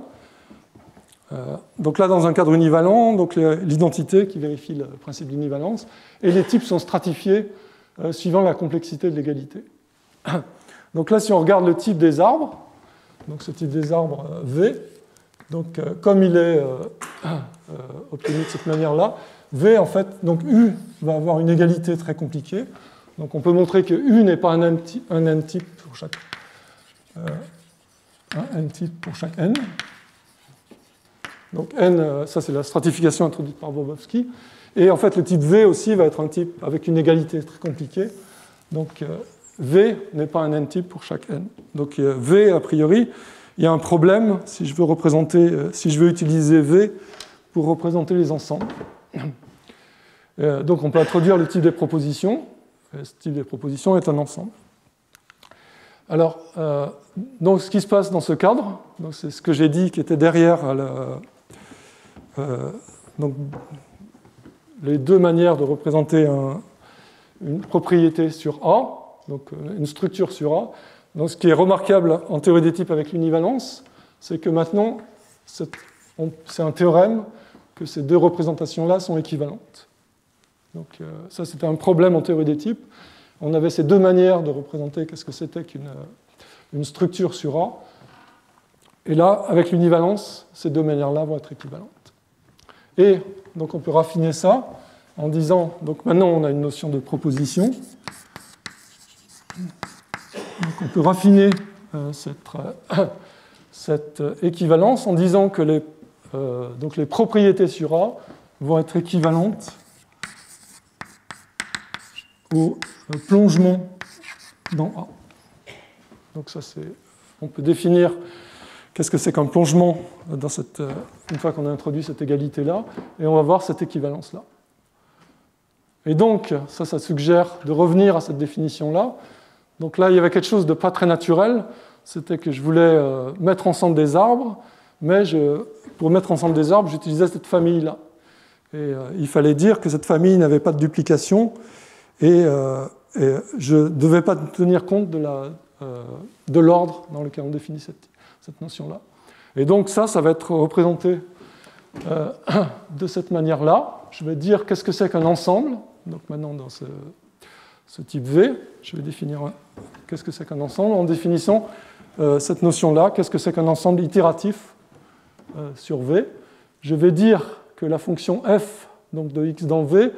Donc là, dans un cadre univalent, donc l'identité qui vérifie le principe d'univalence, et les types sont stratifiés suivant la complexité de l'égalité. Donc là, si on regarde le type des arbres, donc ce type des arbres V, donc comme il est obtenu de cette manière-là, V, en fait, donc U va avoir une égalité très compliquée. Donc on peut montrer que U n'est pas un n-type pour chaque n. Donc n, ça c'est la stratification introduite par Bobovsky. Et en fait, le type V aussi va être un type avec une égalité très compliquée. Donc V n'est pas un n-type pour chaque n. Donc V, a priori, il y a un problème si je veux utiliser V pour représenter les ensembles. Donc on peut introduire le type des propositions. Ce type des propositions est un ensemble. Alors, donc ce qui se passe dans ce cadre, c'est ce que j'ai dit qui était derrière donc, les deux manières de représenter une propriété sur A, donc une structure sur A. Donc, ce qui est remarquable en théorie des types avec l'univalence, c'est que maintenant, c'est un théorème que ces deux représentations-là sont équivalentes. Donc ça, c'était un problème en théorie des types. On avait ces deux manières de représenter qu'est-ce que c'était qu'une structure sur A. Et là, avec l'univalence, ces deux manières-là vont être équivalentes. Et donc on peut raffiner ça en disant, donc maintenant on a une notion de proposition. Donc on peut raffiner cette équivalence en disant que les propriétés sur A vont être équivalentes au plongement dans A. Donc ça, on peut définir qu'est-ce que c'est qu'un plongement une fois qu'on a introduit cette égalité-là, et on va voir cette équivalence-là. Et donc, ça suggère de revenir à cette définition-là, Donc là, il y avait quelque chose de pas très naturel, c'était que je voulais mettre ensemble des arbres, mais pour mettre ensemble des arbres, j'utilisais cette famille-là. Et il fallait dire que cette famille n'avait pas de duplication, et je ne devais pas tenir compte de l'ordre dans lequel on définit cette notion-là. Et donc ça va être représenté de cette manière-là. Je vais dire qu'est-ce que c'est qu'un ensemble. Donc maintenant, dans ce type V, je vais définir qu'est-ce que c'est qu'un ensemble en définissant cette notion-là, qu'est-ce que c'est qu'un ensemble itératif sur V. Je vais dire que la fonction f donc de x dans V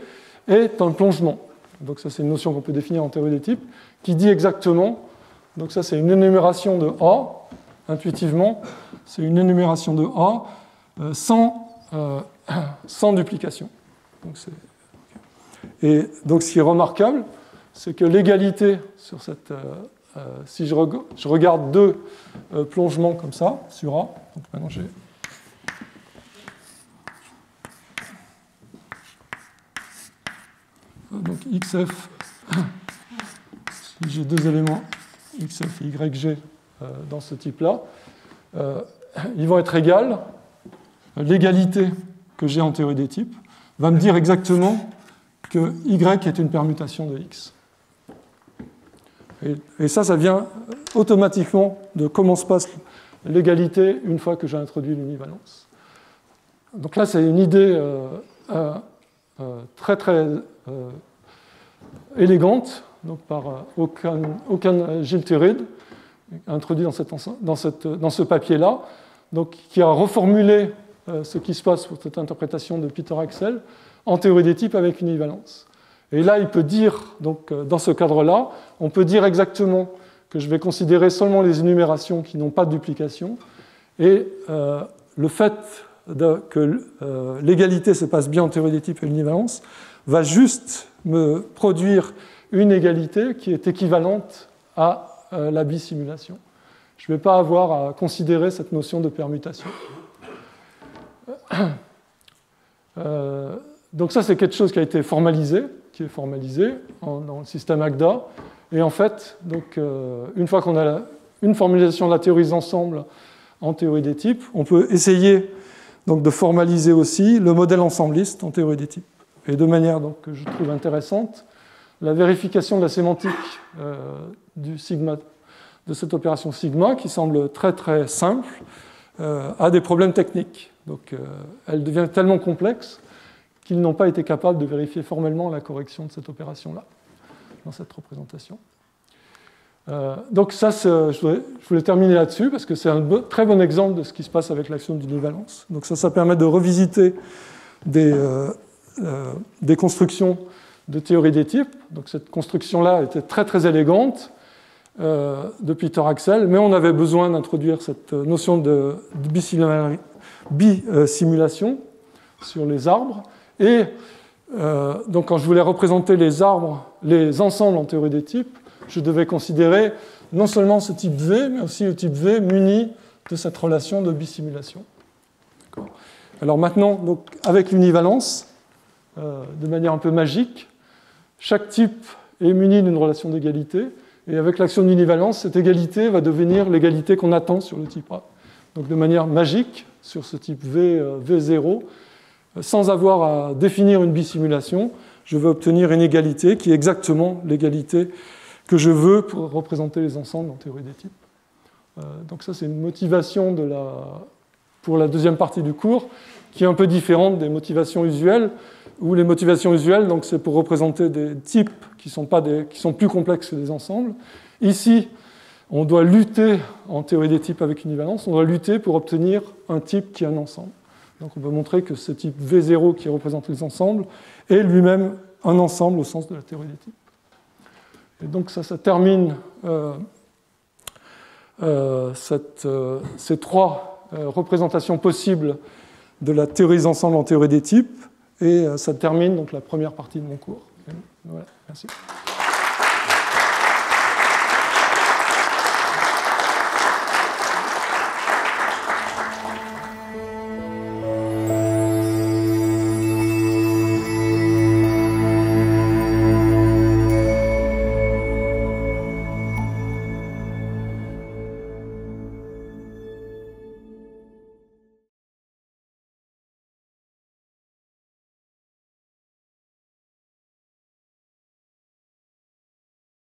est un plongement. Donc ça, c'est une notion qu'on peut définir en théorie des types, qui dit exactement, donc ça c'est une énumération de A, intuitivement, c'est une énumération de A sans duplication. Et donc ce qui est remarquable, c'est que l'égalité sur cette... si je regarde deux plongements comme ça, sur A, donc maintenant j'ai... Donc XF, si j'ai deux éléments XF et YG dans ce type-là, ils vont être égales. L'égalité que j'ai en théorie des types va me dire exactement que Y est une permutation de X. Et ça vient automatiquement de comment se passe l'égalité une fois que j'ai introduit l'univalence. Donc là, c'est une idée très très élégante, donc par Håkan Gilterud, introduit dans ce papier-là, donc qui a reformulé ce qui se passe pour cette interprétation de Peter Axel en théorie des types avec univalence. Et là, il peut dire, donc dans ce cadre-là, on peut dire exactement que je vais considérer seulement les énumérations qui n'ont pas de duplication, et le fait que l'égalité se passe bien en théorie des types et l'univalence va juste me produire une égalité qui est équivalente à la bisimulation. Je ne vais pas avoir à considérer cette notion de permutation. Donc ça, c'est quelque chose qui a été formalisé, dans le système AGDA. Et en fait, donc, une fois qu'on a une formalisation de la théorie des ensembles en théorie des types, on peut essayer donc, de formaliser aussi le modèle ensembliste en théorie des types. Et de manière donc, que je trouve intéressante, la vérification de la sémantique du sigma, de cette opération sigma, qui semble très très simple, a des problèmes techniques. Donc, elle devient tellement complexe qu'ils n'ont pas été capables de vérifier formellement la correction de cette opération-là, dans cette représentation. Donc ça, je voulais terminer là-dessus, parce que c'est un très bon exemple de ce qui se passe avec l'axiome d'univalence. Donc ça permet de revisiter des constructions de théorie des types. Donc cette construction-là était très très élégante de Peter Axel, mais on avait besoin d'introduire cette notion de bisimulation sur les arbres. Et donc quand je voulais représenter les arbres, les ensembles en théorie des types, je devais considérer non seulement ce type V, mais aussi le type V muni de cette relation de bisimulation. Alors maintenant, donc, avec l'univalence, de manière un peu magique, chaque type est muni d'une relation d'égalité, et avec l'action d'univalence, cette égalité va devenir l'égalité qu'on attend sur le type A. Donc de manière magique, sur ce type V0, sans avoir à définir une bisimulation, je veux obtenir une égalité qui est exactement l'égalité que je veux pour représenter les ensembles en théorie des types. Donc ça, c'est une motivation pour la deuxième partie du cours, qui est un peu différente des motivations usuelles, où les motivations usuelles, donc, c'est pour représenter des types qui sont plus complexes que des ensembles. Ici, on doit lutter en théorie des types avec univalence, on doit lutter pour obtenir un type qui est un ensemble. Donc on peut montrer que ce type V0 qui représente les ensembles est lui-même un ensemble au sens de la théorie des types. Et donc ça termine ces trois représentations possibles de la théorie des ensembles en théorie des types, et ça termine donc la première partie de mon cours. Voilà, merci.